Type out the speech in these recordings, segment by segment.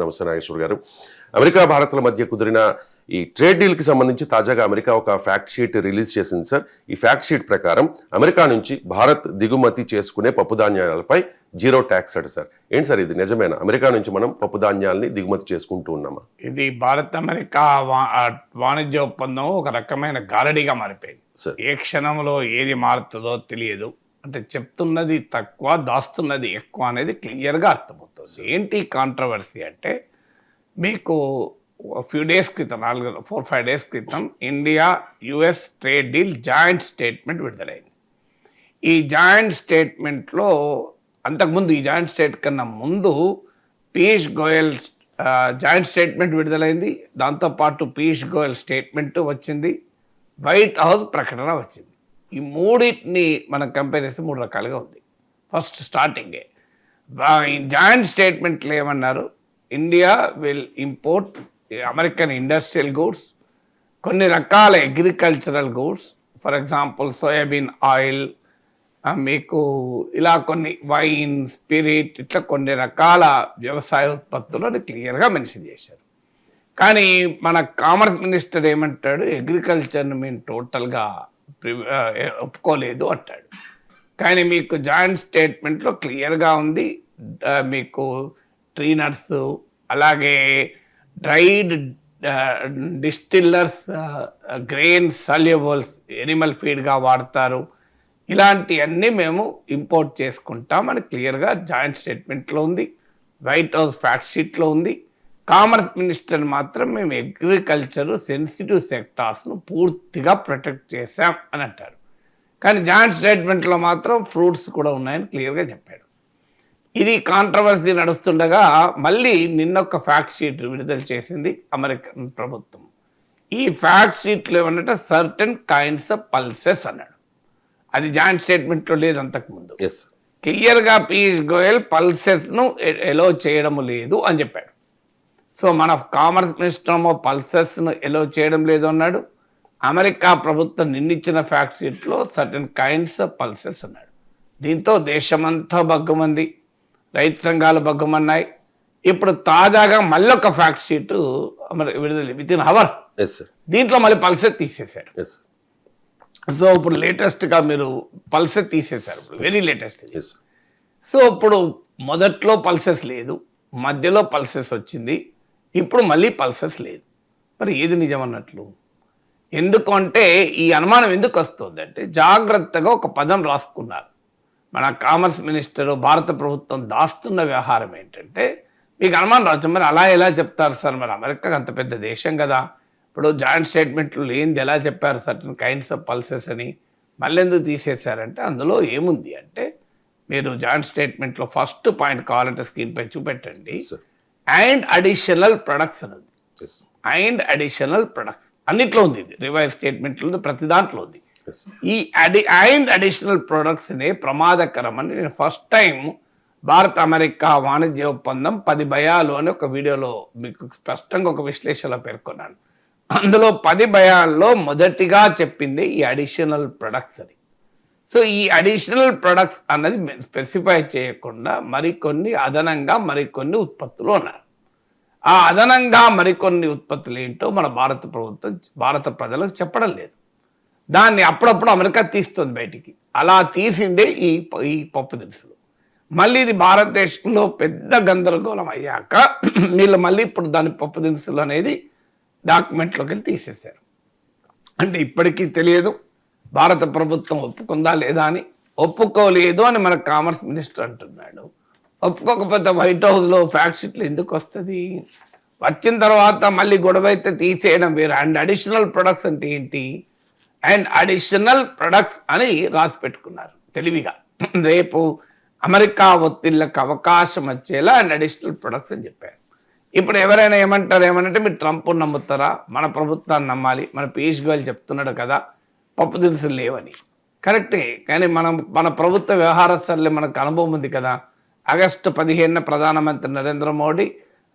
నమస్తే నాగేశ్వర్ గారు. అమెరికా భారత్ల మధ్య కుదిరిన ఈ ట్రేడ్ డీల్కి సంబంధించి తాజాగా అమెరికా ఒక ఫ్యాక్ట్ షీట్ రిలీజ్ చేసింది సార్. ఈ ఫ్యాక్ట్ షీట్ ప్రకారం అమెరికా నుంచి భారత్ దిగుమతి చేసుకునే పప్పు ధాన్యాలపై 0 ట్యాక్స్ అట సార్. ఏంటి సార్ ఇది నిజమేనా? అమెరికా నుంచి మనం పప్పు ధాన్యాల్ని దిగుమతి చేసుకుంటూ ఉన్నామా? ఇది భారత్ అమెరికా వాణిజ్య ఒప్పందం ఒక రకమైన గారడీగా మారిపోయింది. ఏ క్షణంలో ఏది మారుతుందో తెలియదు. అంటే చెప్తున్నది తక్కువ, దాస్తున్నది ఎక్కువ అనేది క్లియర్గా అర్థమవుతుంది. ఏంటి కాంట్రవర్సీ అంటే, మీకు ఫ్యూ డేస్ క్రితం 4-5 డేస్ క్రితం India US trade deal joint statement విడుదలైంది. ఈ జాయింట్ స్టేట్మెంట్లో అంతకుముందు ఈ జాయింట్ స్టేట్ కన్నా ముందు పీయూష్ గోయల్ జాయింట్ స్టేట్మెంట్ విడుదలైంది. దాంతోపాటు పీయూష్ గోయల్ స్టేట్మెంట్ వచ్చింది, వైట్ హౌస్ ప్రకటన వచ్చింది. ఈ మూడింటిని మనం కంపేర్ చేస్తే 3 రకాలుగా ఉంది. ఫస్ట్ స్టార్టింగే జాయింట్ స్టేట్మెంట్లు ఏమన్నారు, India will import American industrial goods, కొన్ని రకాల agricultural goods, for example soybean oil, మీకు ఇలా కొన్ని వైన్, స్పిరిట్, ఇట్లా కొన్ని రకాల వ్యవసాయ ఉత్పత్తులు అని క్లియర్గా మెన్షన్ చేశారు. కానీ మన కామర్స్ మినిస్టర్ ఏమంటాడు, అగ్రికల్చర్ని మేము టోటల్గా ఒప్పుకోలేదు అంటాడు. కానీ మీకు జాయింట్ స్టేట్మెంట్లో క్లియర్గా ఉంది, మీకు ట్రీ నట్స్, అలాగే డ్రైడ్ డిస్టిల్లర్స్, గ్రెయిన్ సల్యుబుల్స్ ఎనిమల్ ఫీడ్గా వాడతారు, ఇలాంటివన్నీ మేము ఇంపోర్ట్ చేసుకుంటాం అని క్లియర్గా జాయింట్ స్టేట్మెంట్లో ఉంది. వైట్ హౌస్ ఫ్యాక్ట్ షీట్లో ఉంది. కామర్స్ మినిస్టర్ మాత్రం మేము అగ్రికల్చర్ సెన్సిటివ్ సెక్టార్స్ను పూర్తిగా ప్రొటెక్ట్ చేశాం అని అంటారు. కానీ జాయింట్ స్టేట్మెంట్లో మాత్రం ఫ్రూట్స్ కూడా ఉన్నాయని క్లియర్గా చెప్పాడు. ఇది కాంట్రవర్సీ నడుస్తుండగా మళ్ళీ నిన్న ఒక ఫ్యాక్ట్ షీట్ విడుదల చేసింది అమెరికన్ ప్రభుత్వం. ఈ ఫ్యాక్ట్ షీట్లో ఏమన్నట్టు సర్టన్ కైండ్స్ ఆఫ్ పల్సెస్ అన్నాడు. అది జాయింట్ స్టేట్మెంట్లో లేదు అంతకుముందు. క్లియర్గా పీయూష్ గోయల్ పల్సెస్ను ఎలో చేయడం లేదు అని చెప్పాడు. సో మన కామర్స్ మినిస్టర్ పల్సెస్ను ఎలో చేయడం లేదు అన్నాడు. అమెరికా ప్రభుత్వం నిన్నిచ్చిన ఫ్యాక్ట్ షీట్లో సర్టన్ కైండ్స్ ఆఫ్ పల్సెస్ అన్నాడు. దీంతో దేశమంతా బగ్గుమంది, రైతు సంఘాలు బగ్గుమన్నాయి. ఇప్పుడు తాజాగా మళ్ళీ ఒక ఫ్యాక్ట్ షీట్ విడుదల వితిన్ అవర్స్, దీంట్లో మళ్ళీ పల్సెస్ తీసేశారు. సో ఇప్పుడు లేటెస్ట్గా మీరు పల్సెస్ తీసేశారు, వెరీ లేటెస్ట్. సో ఇప్పుడు మొదట్లో పల్సెస్ లేదు, మధ్యలో పల్సెస్ వచ్చింది, ఇప్పుడు మళ్ళీ పల్సెస్ లేదు. మరి ఏది నిజం అన్నట్లు? ఎందుకంటే ఈ అనుమానం ఎందుకు వస్తుంది అంటే, జాగ్రత్తగా ఒక పదం రాసుకున్నారు మన కామర్స్ మినిస్టర్. భారత ప్రభుత్వం దాస్తున్న వ్యవహారం ఏంటంటే, మీకు అనుమానం రావచ్చు, మరి అలా ఎలా చెప్తారు సార్, మరి అమెరికా అంత పెద్ద దేశం కదా, ఇప్పుడు జాయింట్ స్టేట్మెంట్లు లేనిది ఎలా చెప్పారు సర్టన్ కైండ్స్ ఆఫ్ పల్సెస్ అని, మళ్ళీ ఎందుకు తీసేశారంటే అందులో ఏముంది అంటే, మీరు జాయింట్ స్టేట్మెంట్లో ఫస్ట్ పాయింట్ కావాలంటే స్క్రీన్పై చూపెట్టండి, అండ్ అడిషనల్ ప్రొడక్ట్స్ అనేది. అండ్ అడిషనల్ ప్రొడక్ట్స్ అన్నిట్లో ఉంది, ఇది రివైజ్ స్టేట్మెంట్లో ఉంది, ప్రతి దాంట్లో ఉంది. ఈ అండ్ అడిషనల్ ప్రొడక్ట్స్నే ప్రమాదకరం అని నేను ఫస్ట్ టైం భారత్ అమెరికా వాణిజ్య ఒప్పందం 10 భయాలు అని ఒక వీడియోలో మీకు స్పష్టంగా ఒక విశ్లేషణలో పేర్కొన్నాను. అందులో 10 భయాల్లో మొదటిగా చెప్పింది ఈ అడిషనల్ ప్రొడక్ట్స్ అని. సో ఈ అడిషనల్ ప్రొడక్ట్స్ అన్నది స్పెసిఫై చేయకుండా మరికొన్ని అదనంగా మరికొన్ని ఉత్పత్తులు ఉన్నారు. ఆ అదనంగా మరికొన్ని ఉత్పత్తులు ఏంటో మన భారత ప్రభుత్వం భారత ప్రజలకు చెప్పడం లేదు. దాన్ని అప్పుడప్పుడు అమెరికా తీస్తుంది బయటికి. అలా తీసిందే ఈ పప్పు దినుసులు. మళ్ళీ ఇది భారతదేశంలో పెద్ద గందరగోళం అయ్యాక వీళ్ళు మళ్ళీ ఇప్పుడు దాని పప్పు దినుసులు అనేది డాక్యుమెంట్లోకి వెళ్ళి తీసేశారు. అంటే ఇప్పటికీ తెలియదు భారత ప్రభుత్వం ఒప్పుకుందా లేదా అని. ఒప్పుకోలేదు అని మన కామర్స్ మినిస్టర్ అంటున్నాడు. ఒప్పుకోకపోతే వైట్ హౌస్లో ఫ్యాక్ట్ షీట్లు ఎందుకు వస్తుంది? వచ్చిన తర్వాత మళ్ళీ గొడవ అయితే తీసేయడం వేరు. అండ్ అడిషనల్ ప్రొడక్ట్స్ అంటే ఏంటి? అండ్ అడిషనల్ ప్రొడక్ట్స్ అని రాసి పెట్టుకున్నారు తెలివిగా. రేపు అమెరికా ఒత్తిళ్ళకు అవకాశం వచ్చేలా అండ్ అడిషనల్ ప్రొడక్ట్స్ అని చెప్పారు. ఇప్పుడు ఎవరైనా ఏమంటారు, ఏమనంటే మీరు ట్రంప్ నమ్ముతారా, మన ప్రభుత్వాన్ని నమ్మాలి, మన పీయూష్ గోయల్ చెప్తున్నాడు కదా పప్పు దినుసులు లేవని. కరెక్టే, కానీ మన ప్రభుత్వ వ్యవహారస్తులే మనకు అనుభవం ఉంది కదా. ఆగస్టు 15 ప్రధానమంత్రి నరేంద్ర మోడీ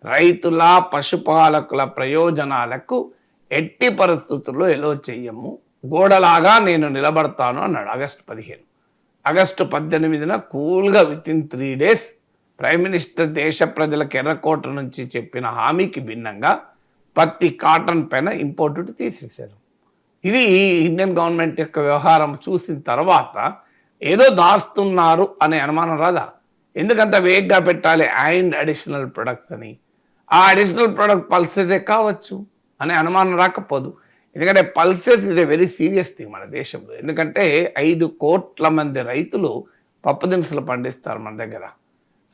రైతుల పశుపాలకుల ప్రయోజనాలకు ఎట్టి పరిస్థితుల్లో ఎలో చెయ్యము, గోడలాగా నేను నిలబడతాను అన్నాడు ఆగస్టు 15. ఆగస్టు 18న కూల్గా with in 3 days prime minister దేశ ప్రజలకు ఎర్రకోట నుంచి చెప్పిన హామీకి భిన్నంగా పత్తి కాటన్ పైన ఇంపోర్ట్ తీసేశారు. ఇది ఇండియన్ గవర్నమెంట్ యొక్క వ్యవహారం చూసిన తర్వాత ఏదో దాస్తున్నారు అనే అనుమానం రాదా? ఎందుకంత వేగ్గా పెట్టాలి అండ్ అడిషనల్ ప్రొడక్ట్స్ అని? ఆ అడిషనల్ ప్రొడక్ట్ పల్సెసే కావచ్చు అనే అనుమానం రాకపోదు. ఎందుకంటే pulses is a very serious thing మన దేశంలో. ఎందుకంటే 5 కోట్ల మంది రైతులు పప్పు దినుసులు పండిస్తారు మన దగ్గర.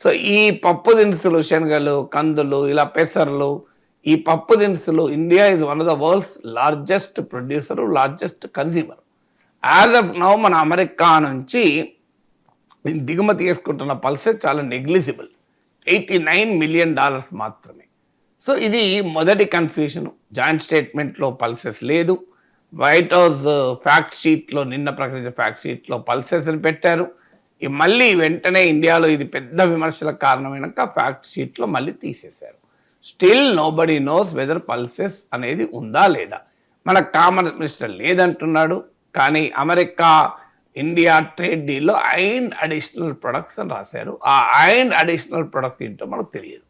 సో ఈ పప్పు దినుసులు, శనగలు, కందులు, ఇలా పెసర్లు, ఈ పప్పు దినుసులు, India is one of the world's largest producer, largest consumer. As of now మన అమెరికా నుంచి దిగుమతి చేసుకుంటున్న పల్సెస్ చాలా నెగ్లిజిబుల్, $89 మిలియన్ మాత్రమే. సో ఇది మొదటి కన్ఫ్యూజన్. జాయింట్ స్టేట్మెంట్లో పల్సెస్ లేదు. వైట్ హౌస్ ఫ్యాక్ట్ షీట్లో, నిన్న ప్రకటించిన ఫ్యాక్ట్ షీట్లో పల్సెస్ అని పెట్టారు. మళ్ళీ వెంటనే ఇండియాలో ఇది పెద్ద విమర్శలకు కారణమైనాక ఫ్యాక్ట్ షీట్లో మళ్ళీ తీసేశారు. Still nobody knows whether pulses అనేది ఉందా లేదా. మన కామర్స్ మినిస్టర్ లేదంటున్నాడు, కానీ అమెరికా ఇండియా ట్రేడ్ డీల్లో అండ్ అడిషనల్ ప్రొడక్ట్స్ అని రాశారు. ఆ అండ్ అడిషనల్ ప్రొడక్ట్స్ ఏంటో మనకు తెలియదు.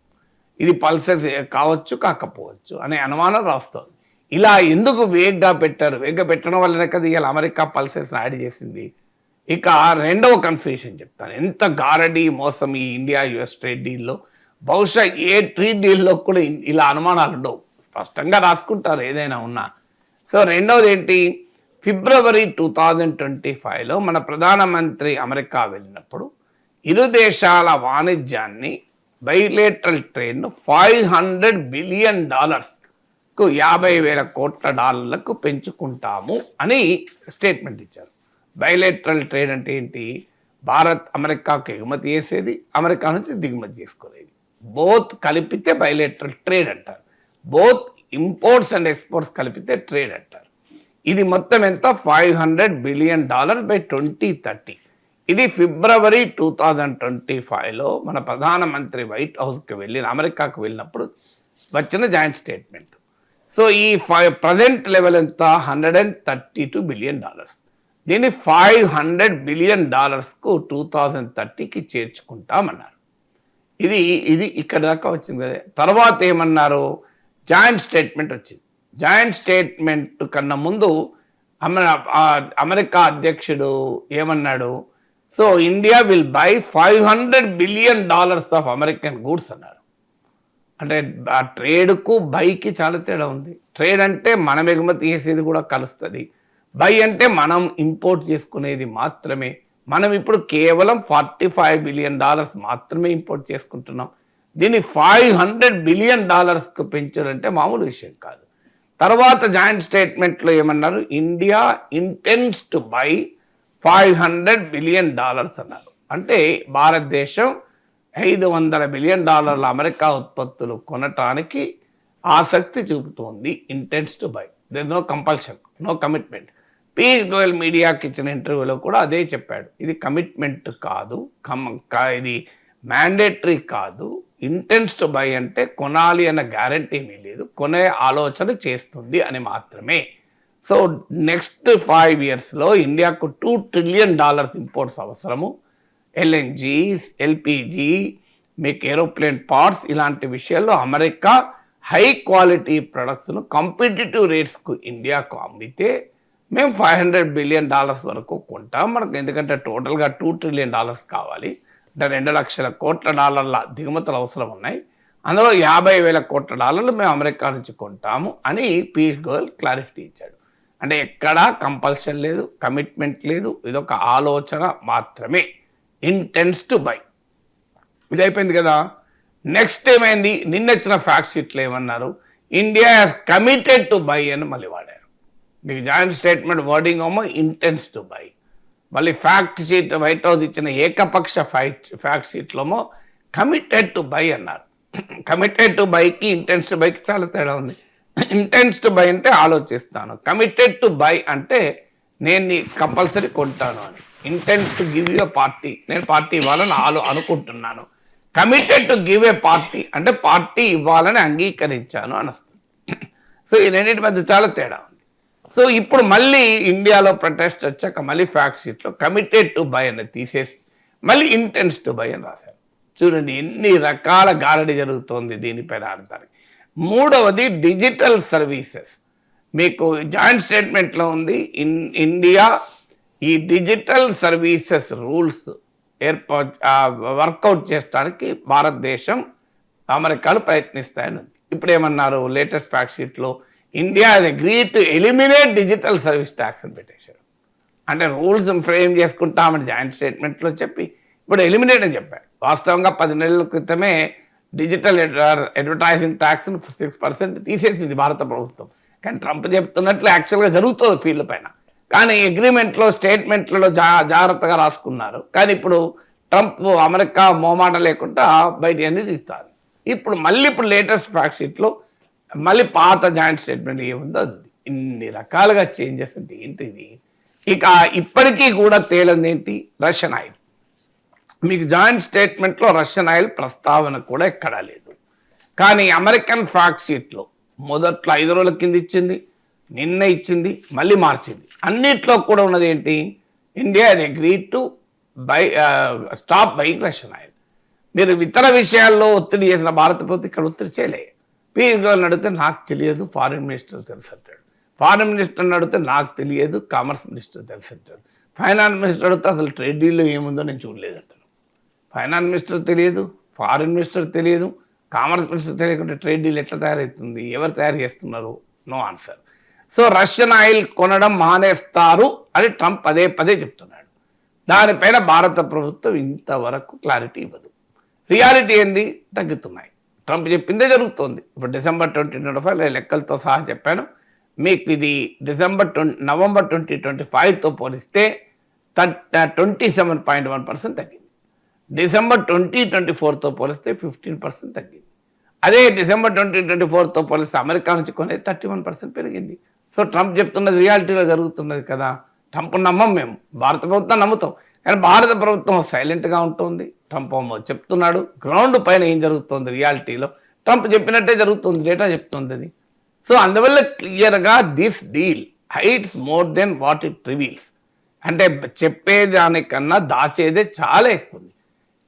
ఇది పల్సెస్ కావచ్చు కాకపోవచ్చు అనే అనుమానం రాస్తుంది. ఇలా ఎందుకు వేగ్గా పెట్టారు? వేగ్గా పెట్టడం వల్లనే కదా ఇలా అమెరికా పల్సెస్ని యాడ్ చేసింది. ఇక రెండవ కన్ఫ్యూషన్ చెప్తాను. ఎంత గారడీ మోసం ఈ ఇండియా యుఎస్ ట్రేడ్ డీల్లో. బహుశా ఏ ట్రేడ్ డీల్లో కూడా ఇలా అనుమానాలు ఉండవు, స్పష్టంగా రాసుకుంటారు ఏదైనా ఉన్నా. సో రెండవది ఏంటి, ఫిబ్రవరి 2025లో మన ప్రధానమంత్రి అమెరికా వెళ్ళినప్పుడు ఇరు దేశాల వాణిజ్యాన్ని, బైలేటరల్ ట్రేడ్ను $500 బిలియన్ 50,000 కోట్ల పెంచుకుంటాము అని స్టేట్మెంట్ ఇచ్చారు. బైలేటరల్ ట్రేడ్ అంటే ఏంటి? భారత్ అమెరికాకు ఎగుమతి చేసేది, అమెరికా నుంచి దిగుమతి చేసుకునేది, బోత్ కలిపితే బైలేటరల్ ట్రేడ్ అంటారు. బోత్ ఇంపోర్ట్స్ అండ్ ఎక్స్పోర్ట్స్ కలిపితే ట్రేడ్ అంటారు. ఇది మొత్తం ఎంత? $500 బిలియన్ బై 2030. ఇది ఫిబ్రవరి 2025లో మన ప్రధానమంత్రి వైట్ హౌస్కి వెళ్ళిన, అమెరికాకు వెళ్ళినప్పుడు వచ్చిన జాయింట్ స్టేట్మెంట్. సో ఈ ప్రజెంట్ లెవెల్ ఎంత? $132 బిలియన్. దీన్ని $500 బిలియన్ 2030కి చేర్చుకుంటామన్నారు. ఇది ఇక్కడ దాకా వచ్చింది కదా. తర్వాత ఏమన్నారు? జాయింట్ స్టేట్మెంట్ వచ్చింది. జాయింట్ స్టేట్మెంట్ కన్నా ముందు అమెరికా అధ్యక్షుడు ఏమన్నాడు? So India will buy $500 billion of American goods అన్నారు. అంటే ఆ ట్రేడ్కు బైకి చాలా తేడా ఉంది. ట్రేడ్ అంటే మనం ఎగుమతి చేసేది కూడా కలుస్తుంది, బై అంటే మనం ఇంపోర్ట్ చేసుకునేది మాత్రమే. మనం ఇప్పుడు కేవలం $45 బిలియన్ మాత్రమే ఇంపోర్ట్ చేసుకుంటున్నాం. దీన్ని $500 బిలియన్ పెంచారంటే మామూలు విషయం కాదు. తర్వాత జాయింట్ స్టేట్మెంట్లో ఏమన్నారు? India intense to by $500 billion అన్నారు. అంటే భారతదేశం $500 బిలియన్ అమెరికా ఉత్పత్తులు కొనటానికి ఆసక్తి చూపుతోంది. Intends to buy, there no compulsion, no commitment. Piyush Goyal మీడియాకి ఇచ్చిన ఇంటర్వ్యూలో కూడా అదే చెప్పాడు. ఇది కమిట్మెంట్ కాదు, ఇది మ్యాండేటరీ కాదు. ఇంటెన్స్ టు బై అంటే కొనాలి అన్న గ్యారంటీ ఏమీ లేదు, కొనే ఆలోచన చేస్తుంది అని మాత్రమే. సో నెక్స్ట్ 5 yearsలో ఇండియాకు $2 ట్రిలియన్ ఇంపోర్ట్స్ అవసరము. ఎల్ఎన్జీ, ఎల్పిజి, మీకు ఏరోప్లేన్ పార్ట్స్, ఇలాంటి విషయాల్లో అమెరికా హై క్వాలిటీ ప్రొడక్ట్స్ను కాంపిటేటివ్ రేట్స్కు ఇండియాకు అమ్మితే మేము $500 బిలియన్ వరకు కొంటాం మనకు. ఎందుకంటే టోటల్గా $2 ట్రిలియన్ కావాలి, అంటే $2 లక్షల కోట్ల దిగుమతులు అవసరం ఉన్నాయి. అందులో $50,000 కోట్ల మేము అమెరికా నుంచి కొంటాము అని పీయూష్ గోయల్ క్లారిటీ ఇచ్చాడు. అంటే ఎక్కడా కంపల్షన్ లేదు, కమిట్మెంట్ లేదు, ఇదొక ఆలోచన మాత్రమే. Intense to by. ఇది అయిపోయింది కదా. నెక్స్ట్ ఏమైంది? నిన్నొచ్చిన ఫ్యాక్ట్ షీట్లో ఏమన్నారు? India has committed to by అని మళ్ళీ వాడారు. మీకు జాయింట్ స్టేట్మెంట్ వర్డింగ్ ఏమో ఇంటెన్స్ టు బై, మళ్ళీ ఫ్యాక్ట్ షీట్ వైట్ హౌస్ ఇచ్చిన ఏకపక్ష ఫ్యాక్ట్ షీట్లోమో కమిటెడ్ టు బై అన్నారు. కమిటెడ్ టు బైకి ఇంటెన్స్ టు బైకి చాలా తేడా ఉంది. ఇంటెన్స్ టు బై అంటే ఆలోచిస్తాను, కమిటెడ్ టు బై అంటే నేను కంపల్సరీ కొంటాను అని. Intent to give a party, నేను పార్టీ ఇవ్వాలని అనుకుంటున్నాను. Committed to give a party అంటే పార్టీ ఇవ్వాలని అంగీకరించాను అని వస్తుంది. సో ఈ రెండింటి మధ్య చాలా తేడా ఉంది. సో ఇప్పుడు మళ్ళీ ఇండియాలో ప్రొటెస్ట్ వచ్చాక మళ్ళీ ఫ్యాక్ట్ షీట్లో కమిటెడ్ టు బై అనేది తీసేసి మళ్ళీ ఇంటెన్స్ టు బై అని రాశారు. చూడండి ఎన్ని రకాల గారడి జరుగుతోంది దీనిపైన ఆడతానికి. మూడవది డిజిటల్ సర్వీసెస్. మీకు జాయింట్ స్టేట్మెంట్లో ఉంది, ఇండియా ఈ డిజిటల్ సర్వీసెస్ రూల్స్ వర్కౌట్ చేయడానికి భారతదేశం అమెరికాలు ప్రయత్నిస్తాయని ఉంది. ఇప్పుడు ఏమన్నారు లేటెస్ట్ ఫ్యాక్ట్ షీట్లో, India has agreed to eliminate digital service tax అని పెట్టేశారు. అంటే రూల్స్ ఫ్రేమ్ చేసుకుంటామని జాయింట్ స్టేట్మెంట్లో చెప్పి ఇప్పుడు ఎలిమినేట్ అని చెప్పారు. వాస్తవంగా 10 నెలల క్రితమే డిజిటల్ అడ్వర్టైజింగ్ ట్యాక్స్ 6% తీసేసింది భారత ప్రభుత్వం. కానీ ట్రంప్ చెప్తున్నట్లు యాక్చువల్గా జరుగుతుంది ఫీల్డ్ పైన. కానీ అగ్రిమెంట్లో స్టేట్మెంట్లలో జాగ్రత్తగా రాసుకున్నారు. కానీ ఇప్పుడు ట్రంప్ అమెరికా మోమాట లేకుండా బయట అన్ని తీస్తారు. ఇప్పుడు లేటెస్ట్ ఫ్యాక్ట్ షీట్లో మళ్ళీ పాత జాయింట్ స్టేట్మెంట్ ఏముందో అది ఇన్ని రకాలుగా చేంజెస్ అంటే ఏంటిది. ఇక ఇప్పటికీ కూడా తేలింది ఏంటి, రష్యన్ ఆయిల్. మీకు జాయింట్ స్టేట్మెంట్లో రష్యన్ ఆయిల్ ప్రస్తావన కూడా ఎక్కడా లేదు. కానీ అమెరికన్ ఫ్యాక్ట్ షీట్లో మొదట్లో 5 రోజుల కింద ఇచ్చింది, నిన్న ఇచ్చింది, మళ్ళీ మార్చింది. అన్నిట్లో కూడా ఉన్నది ఏంటి, India agreed to stop buying Russian oil. మీరు ఇతర విషయాల్లో ఒత్తిడి చేసిన భారత ప్రభుత్వం ఇక్కడ ఒత్తిడి చేయలే. పీయూష్ గోయల్ని అడిగితే నాకు తెలియదు, ఫారిన్ మినిస్టర్ తెలుసు అంటాడు. ఫారిన్ మినిస్టర్ని అడిగితే నాకు తెలియదు, కామర్స్ మినిస్టర్ తెలుసు అంటాడు. ఫైనాన్స్ మినిస్టర్ అడిగితే అసలు ట్రేడ్ డీల్లో ఏముందో నేను చూడలేదు అంటాను. ఫైనాన్స్ మినిస్టర్ తెలియదు, ఫారిన్ మినిస్టర్ తెలియదు, కామర్స్ మినిస్టర్ తెలియకుండా ట్రేడ్ డీల్ ఎట్లా తయారవుతుంది, ఎవరు తయారు చేస్తున్నారు, no answer. So Russian oil కొనడం మానేస్తారు అని ట్రంప్ పదే పదే చెప్తున్నాడు. దానిపైన భారత ప్రభుత్వం ఇంతవరకు క్లారిటీ ఇవ్వదు. రియాలిటీ ఏంది, తగ్గుతున్నాయి. ట్రంప్ చెప్పిందే జరుగుతుంది. ఇప్పుడు December 2025 లెక్కలతో సహా చెప్పాను మీకు. ఇది నవంబర్ 2025తో పోలిస్తే 27.1% తగ్గింది. December 2024తో పోలిస్తే 15% తగ్గింది. అదే December 2024తో పోలిస్తే అమెరికా నుంచి కొనే 31% పెరిగింది. సో ట్రంప్ చెప్తున్నది రియాలిటీలో జరుగుతున్నది కదా. ట్రంప్ నమ్మం మేము, భారత ప్రభుత్వం నమ్ముతాం. కానీ భారత ప్రభుత్వం సైలెంట్గా ఉంటుంది. ట్రంప్ చెప్తున్నాడు, గ్రౌండ్ పైన ఏం జరుగుతుంది రియాలిటీలో ట్రంప్ చెప్పినట్టే జరుగుతుంది, డేటా చెప్తుంది అది. సో అందువల్ల క్లియర్గా this deal heights more than what it reveals. అంటే చెప్పేదానికన్నా దాచేదే చాలా ఎక్కువ ఉంది.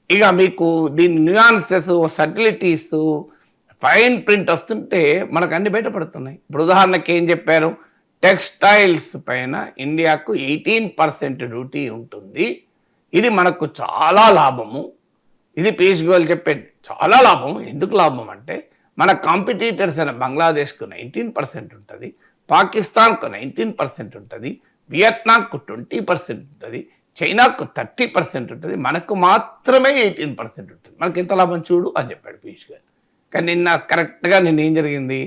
ఇక మీకు దీని న్యూయాన్సెస్, సటిలిటీస్, ఫైన్ ప్రింట్ వస్తుంటే మనకు అన్ని బయటపడుతున్నాయి. ఇప్పుడు ఉదాహరణకి ఏం చెప్పారు, టెక్స్టైల్స్ పైన ఇండియాకు 18% డ్యూటీ ఉంటుంది. ఇది మనకు చాలా లాభము. ఇది పీయూష్ గోయల్ చెప్పేది, చాలా లాభం. ఎందుకు లాభం అంటే మన కాంపిటీటర్స్ అయిన బంగ్లాదేశ్కు 19% ఉంటుంది, పాకిస్తాన్కు 19% ఉంటుంది, వియత్నాంకు 20% ఉంటుంది, చైనాకు 30% ఉంటుంది, మనకు మాత్రమే 18% ఉంటుంది. మనకి ఎంత లాభం చూడు అని చెప్పాడు పీయూష్ గోయల్. కానీ కరెక్ట్గా ఏం జరిగింది,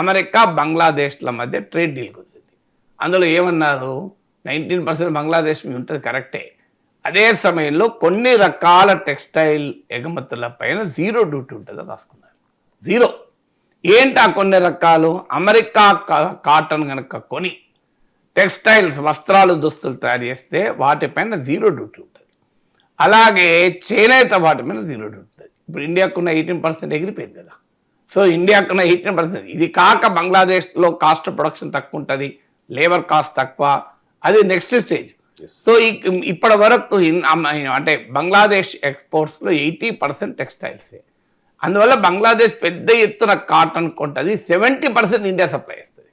అమెరికా బంగ్లాదేశ్ల మధ్య ట్రేడ్ డీల్ కుదిరింది. అందులో ఏమన్నారు, 19% బంగ్లాదేశ్ మీ ఉంటుంది, కరెక్టే. అదే సమయంలో కొన్ని రకాల టెక్స్టైల్ ఎగుమతుల పైన 0 డ్యూటీ ఉంటుందని రాసుకున్నారు. 0 ఏంటి ఆ కొన్ని రకాలు, అమెరికా కాటన్ కనుక కొని టెక్స్టైల్స్ వస్త్రాలు, దుస్తులు తయారు చేస్తే వాటిపైన 0 డ్యూటీ ఉంటుంది. అలాగే చేనేత వాటి పైన 0 డ్యూటీ ఉంటుంది. ఇప్పుడు ఇండియాకున్న 18% ఎగిరిపోయింది కదా. సో ఇండియాకున్న 18%, ఇది కాక బంగ్లాదేశ్లో కాస్ట్ ప్రొడక్షన్ తక్కువ ఉంటుంది, లేబర్ కాస్ట్ తక్కువ, అది నెక్స్ట్ స్టేజ్. సో ఇప్పటి వరకు అంటే బంగ్లాదేశ్ ఎక్స్పోర్ట్స్లో 80% టెక్స్టైల్సే. అందువల్ల బంగ్లాదేశ్ పెద్ద ఎత్తున కాటన్ కొంటుంది, 70% ఇండియా సప్లై చేస్తుంది.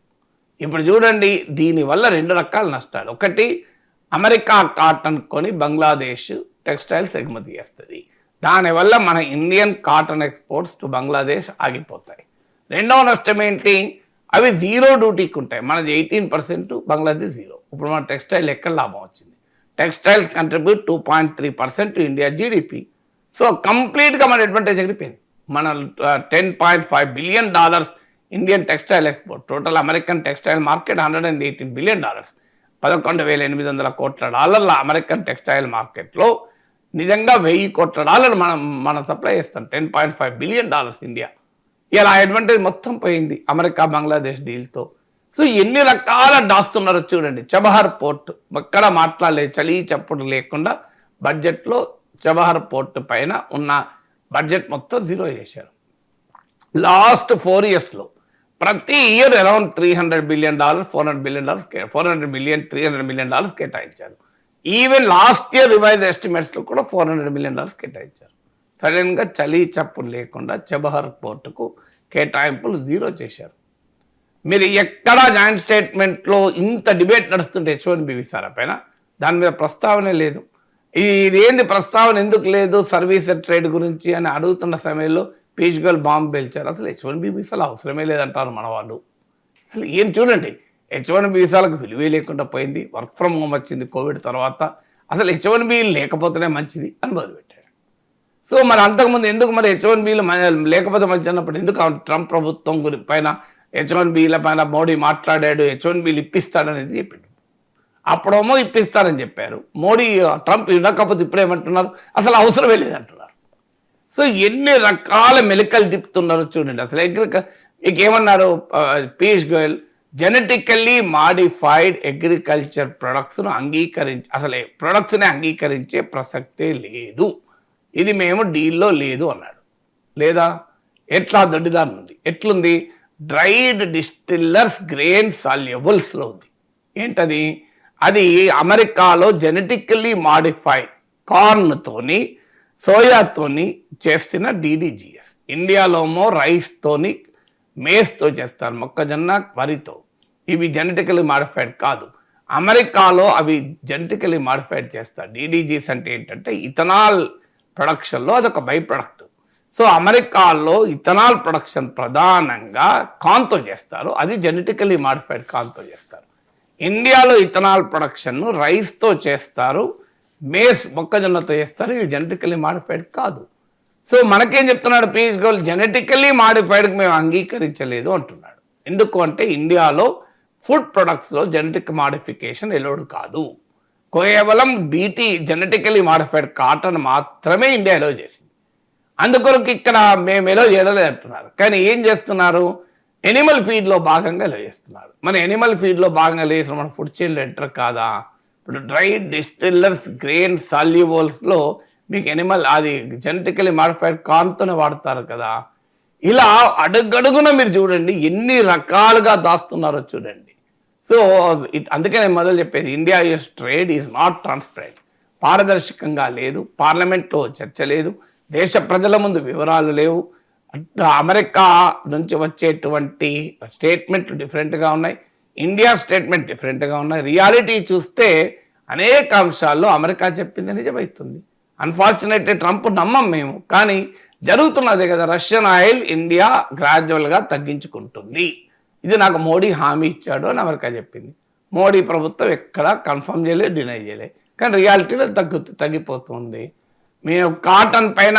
ఇప్పుడు చూడండి, దీనివల్ల 2 రకాల నష్టాలు. ఒకటి, అమెరికా కాటన్ కొని బంగ్లాదేశ్ టెక్స్టైల్స్ ఎగుమతి చేస్తుంది, దానివల్ల మన Indian cotton exports to Bangladesh ఆగిపోతాయి. రెండవ నష్టం ఏంటి, అవి 0 డ్యూటీకి ఉంటాయి. మనది 18%, బంగ్లాదేశ్ 0. ఇప్పుడు మన టెక్స్టైల్ ఎక్కడ లాభం వచ్చింది, textiles contribute 2.3% to India GDP. So కంప్లీట్గా మన అడ్వాంటేజ్ ఎగిరిపోయింది. మన $10.5 billion Indian textile export. Total American textile market $118 billion, $11,800 కోట్ల అమెరికన్ టెక్స్టైల్ మార్కెట్లో నిజంగా $1,000 కోట్ల మనం సప్లై చేస్తాం. $10.5 బిలియన్ ఇండియా. ఇలా అడ్వాంటేజ్ మొత్తం పోయింది అమెరికా బంగ్లాదేశ్ డీల్తో. సో ఎన్ని రకాల దాస్తున్నారో చూడండి. చబహార్ పోర్ట్ ఎక్కడ మాట్లాడలేదు, చలి చప్పుడు లేకుండా బడ్జెట్లో చబహార్ పోర్ట్ పైన ఉన్న బడ్జెట్ మొత్తం 0 చేశారు. లాస్ట్ 4 ఇయర్స్లో ప్రతి year around $300 billion, $400 billion, $400 million, $300 million కేటాయించారు. ఈవెన్ లాస్ట్ ఇయర్ రివైజ్ ఎస్టిమేట్స్లో కూడా $400 మిలియన్ కేటాయించారు. సడన్గా చలి చప్పుడు లేకుండా చబహర్ పోర్టుకు కేటాయింపులు 0 చేశారు. మీరు ఎక్కడా జాయింట్ స్టేట్మెంట్లో ఇంత డిబేట్ నడుస్తుంటే H1B వీసాల పైన దాని మీద ప్రస్తావనే లేదు. ఇదేంది ప్రస్తావన ఎందుకు లేదు సర్వీస్ ట్రేడ్ గురించి అని అడుగుతున్న సమయంలో పీయూష్ గోయల్ బాంబు పేల్చారు. అసలు H1B వీసాలు అవసరమే లేదంటారు మన వాళ్ళు. అసలు ఏం చూడండి, H1B వీసాలకు విలువే లేకుండా పోయింది. వర్క్ ఫ్రమ్ హోమ్ వచ్చింది కోవిడ్ తర్వాత. అసలు H1B లేకపోతేనే మంచిది అని మొదలుపెట్టాడు. సో మరి అంతకుముందు ఎందుకు మరి H1Bలు లేకపోతే మంచి అన్నప్పుడు ఎందుకు ట్రంప్ ప్రభుత్వం పైన H1Bల పైన మోడీ మాట్లాడాడు, H1Bలు ఇప్పిస్తాడనేది చెప్పిండు. అప్పుడేమో ఇప్పిస్తారని చెప్పారు. మోడీ ట్రంప్ ఇవ్వకపోతే ఇప్పుడేమంటున్నారు, అసలు అవసరమే లేదంటున్నారు. సో ఎన్ని రకాల మెలికలు తిప్పుతున్నారో చూడండి. అసలు మీకు ఏమన్నారు Piyush Goyal, genetically modified agriculture ప్రొడక్ట్స్ను అసలు ప్రొడక్ట్స్ని అంగీకరించే ప్రసక్తే లేదు, ఇది మేము డీల్లో లేదు అన్నాడు. లేదా ఎట్లా దొడ్డిదారు ఉంది, ఎట్లుంది, డ్రైడ్ డిస్టిల్లర్స్ గ్రెయిన్ సాల్యుబుల్స్లో ఉంది. ఏంటది, అది అమెరికాలో జెనెటికల్లీ మాడిఫైడ్ కార్న్తోని సోయాతోని చేస్తున్న DDGS. ఇండియాలోమో రైస్తోని మేస్తో చేస్తారు, మొక్కజొన్న వరితో. ఇవి జెనెటికలీ మాడిఫైడ్ కాదు. అమెరికాలో అవి జెనెటికలీ మాడిఫైడ్ చేస్తారు. DDGS అంటే ఏంటంటే ఇథనాల్ ప్రొడక్షన్లో అదొక బై ప్రొడక్ట్. సో అమెరికాలో ఇథనాల్ ప్రొడక్షన్ ప్రధానంగా కార్న్తో చేస్తారు, అది జెనెటికలీ మాడిఫైడ్ కార్న్తో చేస్తారు. ఇండియాలో ఇథనాల్ ప్రొడక్షన్ను రైస్తో చేస్తారు, మేస్ మొక్కజొన్నతో చేస్తారు, ఇవి జెనెటికలీ మాడిఫైడ్ కాదు. సో మనకేం చెప్తున్నాడు పీయూష్ గోయల్, జెనెటికల్లీ మాడిఫైడ్కి మేము అంగీకరించలేదు అంటున్నాడు. ఎందుకు అంటే ఇండియాలో ఫుడ్ ప్రొడక్ట్స్లో జెనెటిక్ మాడిఫికేషన్ ఎలోడ్ కాదు. కేవలం BT జెనెటికలీ మాడిఫైడ్ కాటన్ మాత్రమే ఇండియా ఎలో చేసింది. అందుకొరకు ఇక్కడ మేము ఎలో చేయలేదు అంటున్నారు. కానీ ఏం చేస్తున్నారు, ఎనిమల్ ఫీడ్లో భాగంగా ఎలో చేస్తున్నారు. మన ఎనిమల్ ఫీడ్లో భాగంగా లేసిన మన ఫుడ్ చైన్లో ఎంటర్ కాదా. ఇప్పుడు డ్రై డిస్టిల్లర్స్ గ్రెయిన్ సాల్యుబుల్స్లో మీకు అది జెనెటికలీ మాడిఫైడ్ కార్న్తోనే వాడతారు కదా. ఇలా అడుగడుగున మీరు చూడండి ఎన్ని రకాలుగా దాస్తున్నారో చూడండి. సో అందుకే నేను మొదలు చెప్పేది, India US trade is not transparent, పారదర్శకంగా లేదు, పార్లమెంట్లో చర్చ లేదు, దేశ ప్రజల ముందు వివరాలు లేవు. అమెరికా నుంచి వచ్చేటువంటి స్టేట్మెంట్లు డిఫరెంట్గా ఉన్నాయి, ఇండియా స్టేట్మెంట్ డిఫరెంట్గా ఉన్నాయి. రియాలిటీ చూస్తే అనేక అంశాల్లో అమెరికా చెప్పింది నిజమవుతుంది. అన్ఫార్చునేట్లీ ట్రంప్ నమ్మం మేము, కానీ జరుగుతున్నదే కదా. రష్యన్ ఆయిల్ ఇండియా గ్రాడ్యువల్గా తగ్గించుకుంటుంది, ఇది నాకు మోడీ హామీ ఇచ్చాడు అని అమెరికా చెప్పింది. మోడీ ప్రభుత్వం ఎక్కడా కన్ఫర్మ్ చేయలేదు, డినై చేయలేదు, కానీ రియాలిటీలో తగ్గిపోతుంది. మేము కాటన్ పైన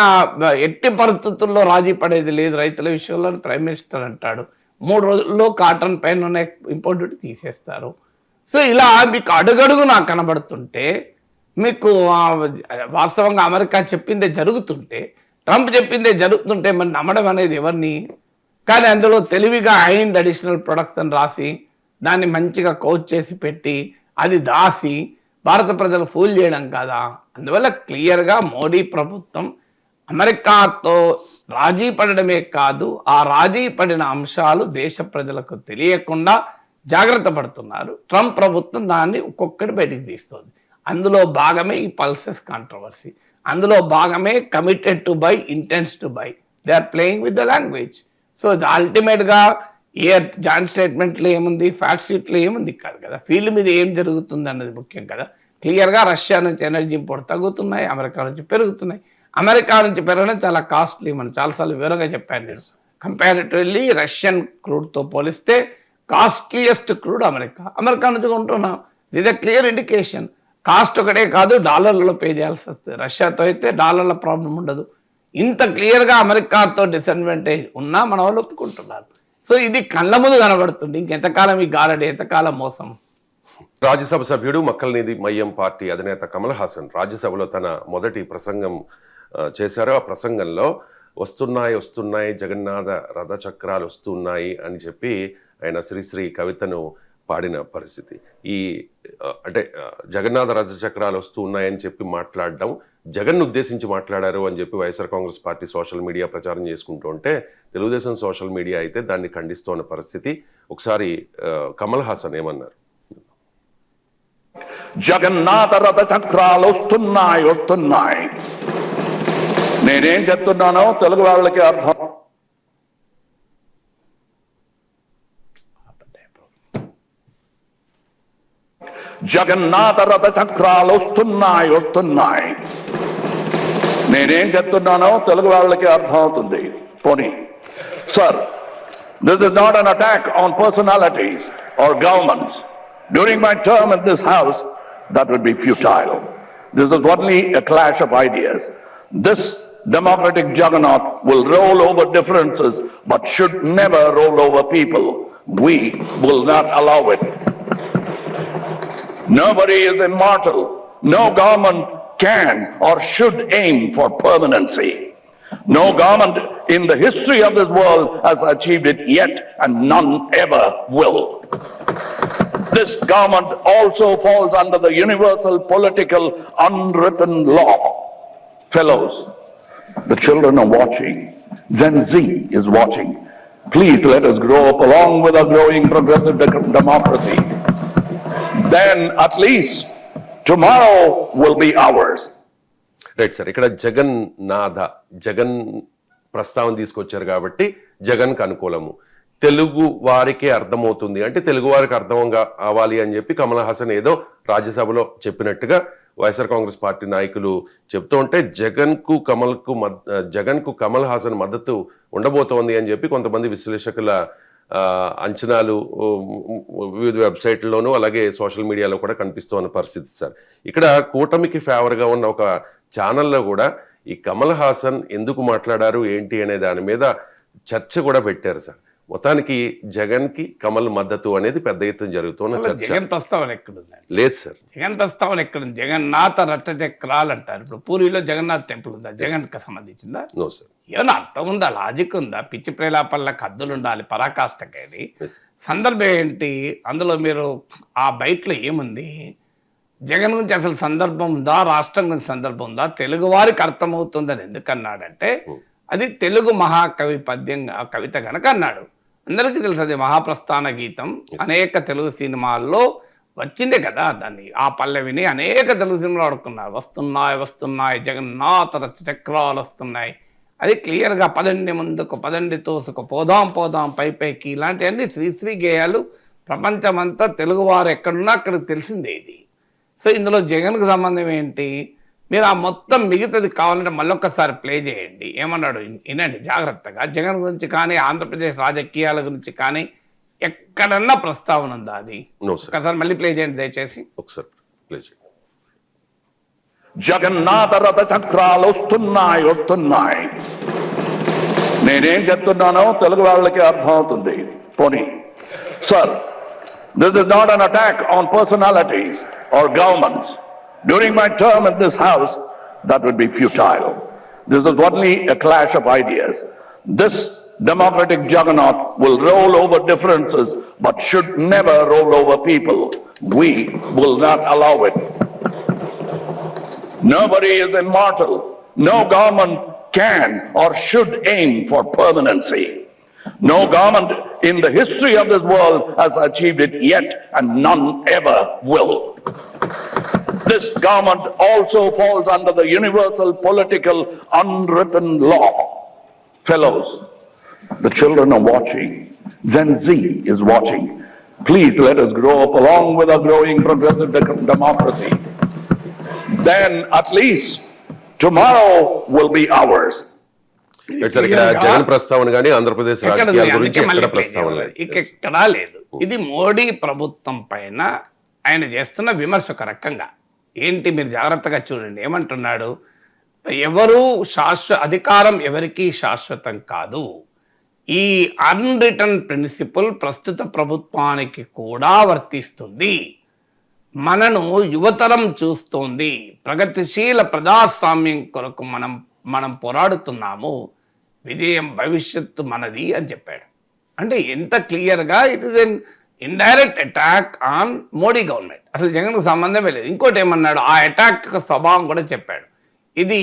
ఎట్టి పరిస్థితుల్లో రాజీ పడేది లేదు రైతుల విషయంలో ప్రైమ్ మినిస్టర్ అంటాడు. 3 రోజుల్లో కాటన్ పైన ఉన్న ఇంపోర్ట్ డ్యూటీ తీసేస్తారు. సో ఇలా మీకు అడుగడుగు నాకు కనబడుతుంటే, మీకు వాస్తవంగా అమెరికా చెప్పిందే జరుగుతుంటే, ట్రంప్ చెప్పిందే జరుగుతుంటే మరి నమ్మడం అనేది ఎవరిని. కానీ అందులో తెలివిగా అండ్ అడిషనల్ ప్రొడక్ట్స్ అని రాసి దాన్ని మంచిగా కోచ్ చేసి పెట్టి అది దాసి భారత ప్రజలు ఫూల్ చేయడం కాదా. అందువల్ల క్లియర్గా మోడీ ప్రభుత్వం అమెరికాతో రాజీ పడడమే కాదు, ఆ రాజీ పడిన అంశాలు దేశ ప్రజలకు తెలియకుండా జాగ్రత్త పడుతున్నారు. ట్రంప్ ప్రభుత్వం దాన్ని ఒక్కొక్కటి బయటికి తీస్తుంది. అందులో భాగమే ఈ పల్సెస్ కాంట్రవర్సీ, అందులో భాగమే committed to buy, intends to buy. They are playing with the language. So అల్టిమేట్గా ఏ జాయింట్ స్టేట్మెంట్లో ఏముంది, ఫ్యాక్ట్ షీట్లో ఏముంది కాదు కదా, ఫీల్డ్ మీద ఏం జరుగుతుంది అన్నది ముఖ్యం కదా. క్లియర్గా రష్యా నుంచి ఎనర్జీ ఇంపోర్ట్ తగ్గుతున్నాయి, అమెరికా నుంచి పెరుగుతున్నాయి. అమెరికా నుంచి పెరగడం చాలా కాస్ట్లీ, మనం చాలాసార్లు వివరంగా చెప్పాను నేను. కంపారిటివ్లీ రష్యన్ క్రూడ్తో పోలిస్తే కాస్ట్లీయెస్ట్ క్రూడ్ అమెరికా నుంచి కొంటున్నాం. ఇది క్లియర్ ఇండికేషన్. కాస్ట్ ఒకటే కాదు, డాలర్లలో పే చేయాల్సి వస్తుంది. రష్యాతో అయితే డాలర్ల ప్రాబ్లం ఉండదు. ఇంత క్లియర్గా అమెరికాతో డిసడ్వాంటేజ్ ఉన్నా మన వాళ్ళు ఒప్పుకుంటున్నారు. సో ఇది కళ్ళ ముందు కనబడుతుంది. ఇంకెంతకాలం ఈ గారడి, ఎంతకాలం మోసం. రాజ్యసభ సభ్యుడు మక్కల్నిధి మయ్యం పార్టీ అధినేత కమల్ హాసన్ రాజ్యసభలో తన మొదటి ప్రసంగం చేశారు. ఆ ప్రసంగంలో వస్తున్నాయి జగన్నాథ రథచక్రాలు వస్తున్నాయి అని చెప్పి ఆయన శ్రీశ్రీ కవితను పాడిన పరిస్థితి. అంటే జగన్నాథ రథచక్రాలు వస్తూ ఉన్నాయని చెప్పి మాట్లాడడం, జగన్ ఉద్దేశించి మాట్లాడారు అని చెప్పి YSR Congress party social media ప్రచారం చేసుకుంటూ ఉంటే, తెలుగుదేశం సోషల్ మీడియా అయితే దాన్ని ఖండిస్తున్న పరిస్థితి. ఒకసారి కమల్ హాసన్ ఏమన్నారు? జగన్నాథ రథ చక్రాలు వస్తున్నాయి. నేనేం చెప్తున్నానో తెలుగు వాళ్ళకి అర్థం. జగన్నాథ రథ చక్రాలు వస్తున్నాయి. నేనేం చెప్తున్నానో తెలుగు వాళ్ళకి అర్థం అవుతుంది. పోనీ sir, this is not an attack on personalities or governments. During my term in this house, that would be futile. This is only a clash of ideas. This democratic juggernaut will roll over differences but should never roll over people. We will not allow it. Nobody is immortal. No government can or should aim for permanency. No government in the history of this world has achieved it yet, and none ever will. This government also falls under the universal political unwritten law. Fellows, the children are watching. Gen Z is watching. Please let us grow up along with our growing progressive democracy. Then at least tomorrow will be ours. Right sir, ఇక్కడ జగన్ ప్రస్తావన తీసుకొచ్చారు కాబట్టి జగన్కి అనుకూలము, తెలుగు వారికే అర్థమవుతుంది అంటే తెలుగు వారికి అర్థం అవ్వాలి అని చెప్పి కమల్ హాసన్ ఏదో రాజ్యసభలో చెప్పినట్టుగా వైఎస్ఆర్ కాంగ్రెస్ పార్టీ నాయకులు చెప్తూ ఉంటే జగన్కు కమల్ హాసన్ మద్దతు ఉండబోతోంది అని చెప్పి కొంతమంది విశ్లేషకుల అంచనాలు వివిధ వెబ్సైట్లలోనూ అలాగే సోషల్ మీడియాలో కూడా కనిపిస్తున్న పరిస్థితి సార్. ఇక్కడ కూటమికి ఫేవర్గా ఉన్న ఒక ఛానల్లో కూడా ఈ కమల్ హాసన్ ఎందుకు మాట్లాడారు ఏంటి అనే దాని మీద చర్చ కూడా పెట్టారు సార్. మొత్తానికి జగన్ కి కమల్ మద్దతు అనేది పెద్ద ఎత్తున జరుగుతున్న చర్చ. జగన్ ప్రస్తావన ఎక్కడుంది? లేదు సార్, జగన్ ప్రస్తావన ఎక్కడుంది? జగన్నాథ రథ చక్రాలు అంటారు. ఇప్పుడు పూరిలో జగన్నాథ్ టెంపుల్ ఉందా? జగన్ కి సంబంధించిందా? No sir. ఏమన్నా అర్థం ఉందా? లాజిక్ ఉందా? పిచ్చి ప్రేలాపల్లకు హద్దులు ఉండాలి, పరాకాష్ఠకేది. సందర్భం ఏంటి అందులో? మీరు ఆ బయటలో ఏముంది? జగన్ గురించి అసలు సందర్భం ఉందా? రాష్ట్రం గురించి సందర్భం ఉందా? తెలుగు వారికి అర్థమవుతుందని ఎందుకన్నాడంటే అది తెలుగు మహాకవి పద్యంగా కవిత కనుక అన్నాడు. అందరికీ తెలుసు అది మహాప్రస్థాన గీతం. అనేక తెలుగు సినిమాల్లో వచ్చిందే కదా. దాన్ని ఆ పల్లవిని అనేక తెలుగు సినిమాలు ఆడుకున్నారు. వస్తున్నాయి జగన్నాథ రథ చక్రాలు వస్తున్నాయి. అది క్లియర్గా పదండి ముందుకు, పదండి తోసుకు, పోదాం పైకి, ఇలాంటివన్నీ శ్రీశ్రీ గేయాలు ప్రపంచమంతా తెలుగువారు ఎక్కడున్నా అక్కడికి తెలిసిందే ఇది. సో ఇందులో జగన్కు సంబంధం ఏంటి? మీరు ఆ మొత్తం మిగతాది కావాలంటే మళ్ళొక్కసారి ప్లే చేయండి. ఏమన్నాడు వినండి జాగ్రత్తగా. జగన్ గురించి కానీ ఆంధ్రప్రదేశ్ రాజకీయాల గురించి కానీ ఎక్కడన్నా ప్రస్తావన ఉందా? అది ఒకసారి మళ్ళీ ప్లే చేయండి దయచేసి. ఒకసారి ప్లే చేయండి. జగన్నాథ రథ చక్రాలు వస్తున్నాయి. నేనేం చెప్తున్నానో తెలుగు వాళ్ళకి అర్థం అవుతుంది. పోనీ sir, this is not an attack on personalities or governments. During my term in this house, that would be futile. This is only a clash of ideas. This democratic juggernaut will roll over differences but should never roll over people. We will not allow it. Nobody is immortal. No government can or should aim for permanency. No government in the history of this world has achieved it yet, and none ever will. This government also falls under the universal political unwritten law. Fellows, the children are watching. Gen Z is watching. Please let us grow up along with our growing progressive democracy. Then at least tomorrow will be ours. ఇక్కడ జగన్ ప్రస్తావన కానీ ఆంధ్రప్రదేశ్ రాజకీయాల గురించి ఎక్కడ ప్రస్తావన లేదు. ఎక్కడా లేదు. ఇది మోడీ ప్రభుత్వం పైన ఆయన చేస్తున్న విమర్శ ఒక రకంగా. ఏంటి మీరు జాగ్రత్తగా చూడండి ఏమంటున్నాడు? అధికారం ఎవరికీ శాశ్వతం కాదు. ఈ అన్రిటన్ ప్రిన్సిపల్ ప్రస్తుత ప్రభుత్వానికి కూడా వర్తిస్తుంది. మనను యువతరం చూస్తోంది. ప్రగతిశీల ప్రజాస్వామ్యం కొరకు మనం పోరాడుతున్నాము. విజయం భవిష్యత్తు మనది అని చెప్పాడు. అంటే ఎంత క్లియర్గా it is an indirect attack on Modi government. అసలు జగన్కు సంబంధమే లేదు. ఇంకోటి ఏమన్నాడు? ఆ అటాక్ స్వభావం కూడా చెప్పాడు. ఇది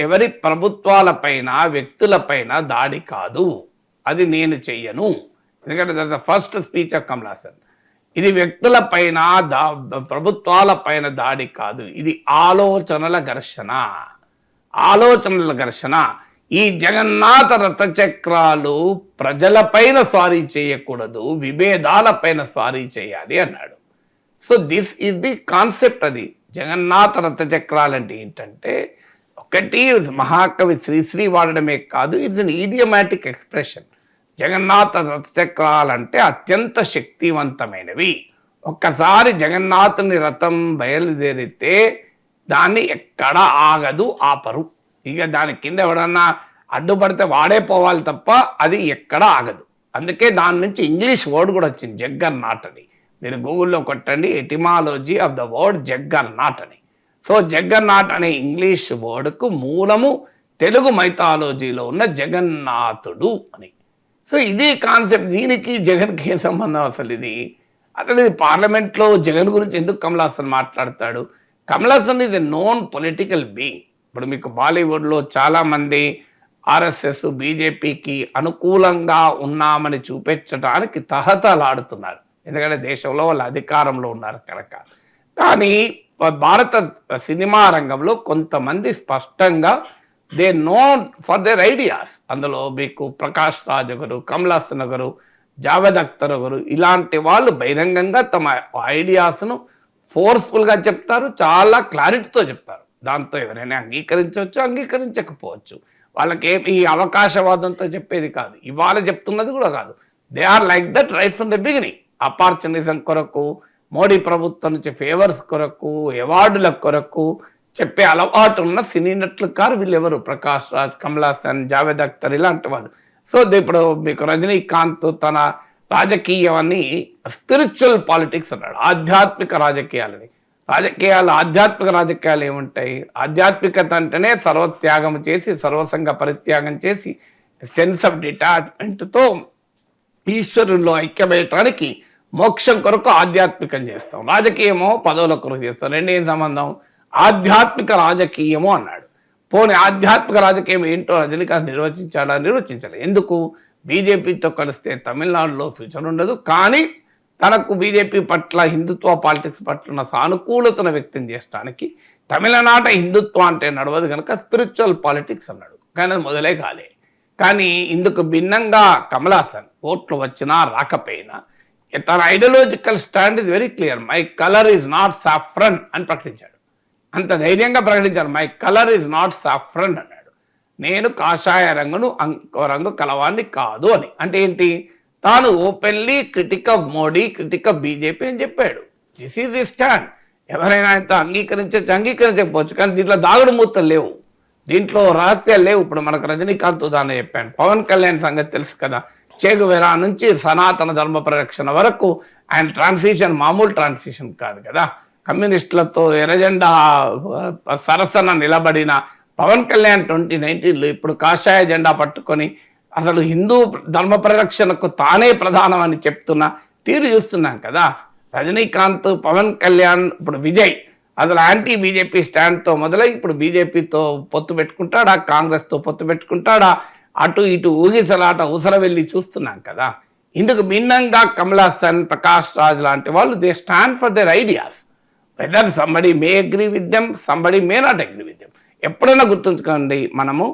ఎవరి ప్రభుత్వాలపైన వ్యక్తులపైన దాడి కాదు, అది నేను చెయ్యను. ఎందుకంటే that the first speech of Kamal Haasan. ఇది వ్యక్తులపైన ప్రభుత్వాలపైన దాడి కాదు, ఇది ఆలోచనల ఘర్షణ. ఆలోచనల ఘర్షణ. ఈ జగన్నాథ రథచక్రాలు ప్రజలపైన స్వారీ చేయకూడదు, విభేదాలపైన స్వారీ చేయాలి అన్నాడు. So this is the concept. అది జగన్నాథ రథచక్రాలు అంటే ఏంటంటే, ఒకటి మహాకవి శ్రీశ్రీ వాడడమే కాదు, it's an ఈడియమాటిక్ expression. Jagannath Rathachakralu అంటే అత్యంత శక్తివంతమైనవి. ఒక్కసారి జగన్నాథుని రథం బయలుదేరితే దాన్ని ఎక్కడ ఆగదు, ఆపరు. ఇక దాని కింద ఎవడన్నా అడ్డుపడితే వాడే పోవాలి తప్ప అది ఎక్కడ ఆగదు. అందుకే దాని నుంచి ఇంగ్లీష్ వర్డ్ కూడా వచ్చింది, జగ్గర్నాట్ అని. మీరు గూగుల్లో కొట్టండి, etymology of the word juggernaut అని. సో జగ్గర్నాట్ అనే ఇంగ్లీష్ వర్డ్కు మూలము తెలుగు మైథాలజీలో ఉన్న జగన్నాథుడు అని. సో ఇది కాన్సెప్ట్. దీనికి జగన్కి ఏం సంబంధం అసలు? అసలు ఇది పార్లమెంట్లో జగన్ గురించి ఎందుకు కమల్ హాసన్ మాట్లాడతాడు? Kamal Haasan is a known political being. ఇప్పుడు మీకు బాలీవుడ్లో చాలామంది ఆర్ఎస్ఎస్ బీజేపీకి అనుకూలంగా ఉన్నామని చూపించడానికి తహతలాడుతున్నారు, ఎందుకంటే దేశంలో వాళ్ళు అధికారంలో ఉన్నారు కనుక. కానీ భారత సినిమా రంగంలో కొంతమంది స్పష్టంగా they know for their ideas. అందులో మీకు ప్రకాష్ రాజ్ ఒకరు, కమల్ హాసన్ ఒకరు, జావేద్ అఖ్తర్ ఒకరు, ఇలాంటి వాళ్ళు బహిరంగంగా తమ ఐడియాస్ను ఫోర్స్ఫుల్గా చెప్తారు, చాలా క్లారిటీతో చెప్తారు. దాంతో ఎవరైనా అంగీకరించవచ్చు, అంగీకరించకపోవచ్చు. వాళ్ళకి ఈ అవకాశవాదంతో చెప్పేది కాదు, ఇవాళ చెప్తున్నది కూడా కాదు. They are like that right from the beginning. Opportunism కొరకు, మోడీ ప్రభుత్వం నుంచి ఫేవర్స్ కొరకు, అవార్డుల కొరకు చెప్పే అలవాటు ఉన్న సినీ నటులు కారు వీళ్ళెవరు? ప్రకాష్ రాజ్, కమల్ హాసన్, జావేద్ అఖ్తర్ ఇలాంటి వాళ్ళు. సో ఇప్పుడు మీకు రజనీకాంత్ తన రాజకీయాన్ని స్పిరిచువల్ పాలిటిక్స్ అన్నాడు, ఆధ్యాత్మిక రాజకీయాలని. ఆధ్యాత్మిక రాజకీయాలు ఏముంటాయి? ఆధ్యాత్మికత అంటేనే సర్వత్యాగం చేసి, సర్వసంగ పరిత్యాగం చేసి, సెన్స్ ఆఫ్ డిటాచ్మెంట్తో ఈశ్వరుల్లో ఐక్యమయటానికి మోక్షం కొరకు ఆధ్యాత్మికం చేస్తాం. రాజకీయమో పదవుల కొరకు చేస్తాం. రెండేం సంబంధం? ఆధ్యాత్మిక రాజకీయము అన్నాడు. పోనీ ఆధ్యాత్మిక రాజకీయం ఏంటో రజనీకాంత్ నిర్వచించాలి. ఎందుకు? బీజేపీతో కలిస్తే తమిళనాడులో ఫ్యూచర్ ఉండదు, కానీ తనకు బీజేపీ పట్ల, హిందుత్వ పాలిటిక్స్ పట్ల ఉన్న సానుకూలతను వ్యక్తం చేయడానికి తమిళనాట హిందుత్వం అంటే నడవదు కనుక స్పిరిచువల్ పాలిటిక్స్ అన్నాడు. కానీ అది మొదలే కాలే. కానీ ఇందుకు భిన్నంగా కమల్ హాసన్ ఓట్లు వచ్చినా రాకపోయినా తన ideological stand is very clear. My colour is not saffron అని ప్రకటించాడు. అంత ధైర్యంగా ప్రకటించాడు, my colour is not saffron అన్నాడు. నేను కాషాయ రంగు కలవాన్ని కాదు అని. అంటే ఏంటి? తాను openly critique of Modi, critique of BJP అని చెప్పాడు. This is the stand. ఎవరైనా ఆయనతో అంగీకరించకపోవచ్చు, కానీ దీంట్లో దాగుడు మూతలు లేవు, దీంట్లో రహస్యాలు లేవు. ఇప్పుడు మనకు రజనీకాంత్ ఉదాహరణ చెప్పాను. పవన్ కళ్యాణ్ సంగతి తెలుసు కదా, చేగువేరా నుంచి సనాతన ధర్మ పరిరక్షణ వరకు ఆయన ట్రాన్సిషన్ మామూలు ట్రాన్సిషన్ కాదు కదా. కమ్యూనిస్టులతో ఎర్రజెండా సరసన నిలబడిన పవన్ కళ్యాణ్ 2019లో ఇప్పుడు కాషాయ జెండా పట్టుకొని అసలు హిందూ ధర్మ పరిరక్షణకు తానే ప్రధానం అని చెప్తున్న తీరు చూస్తున్నాం కదా. రజనీకాంత్, పవన్ కళ్యాణ్, ఇప్పుడు విజయ్ అసలు యాంటీ బీజేపీ స్టాండ్తో మొదలై ఇప్పుడు బీజేపీతో పొత్తు పెట్టుకుంటాడా, కాంగ్రెస్తో పొత్తు పెట్టుకుంటాడా, అటు ఇటు ఊగిసలాట ఊసర వెళ్ళి చూస్తున్నాం కదా. ఇందుకు భిన్నంగా కమల్ హాసన్, ప్రకాష్ రాజ్ లాంటి వాళ్ళు they stand for their ideas. Whether somebody may agree with them, somebody may not agree with them. ఎప్పుడైనా గుర్తుంచుకోండి, మనము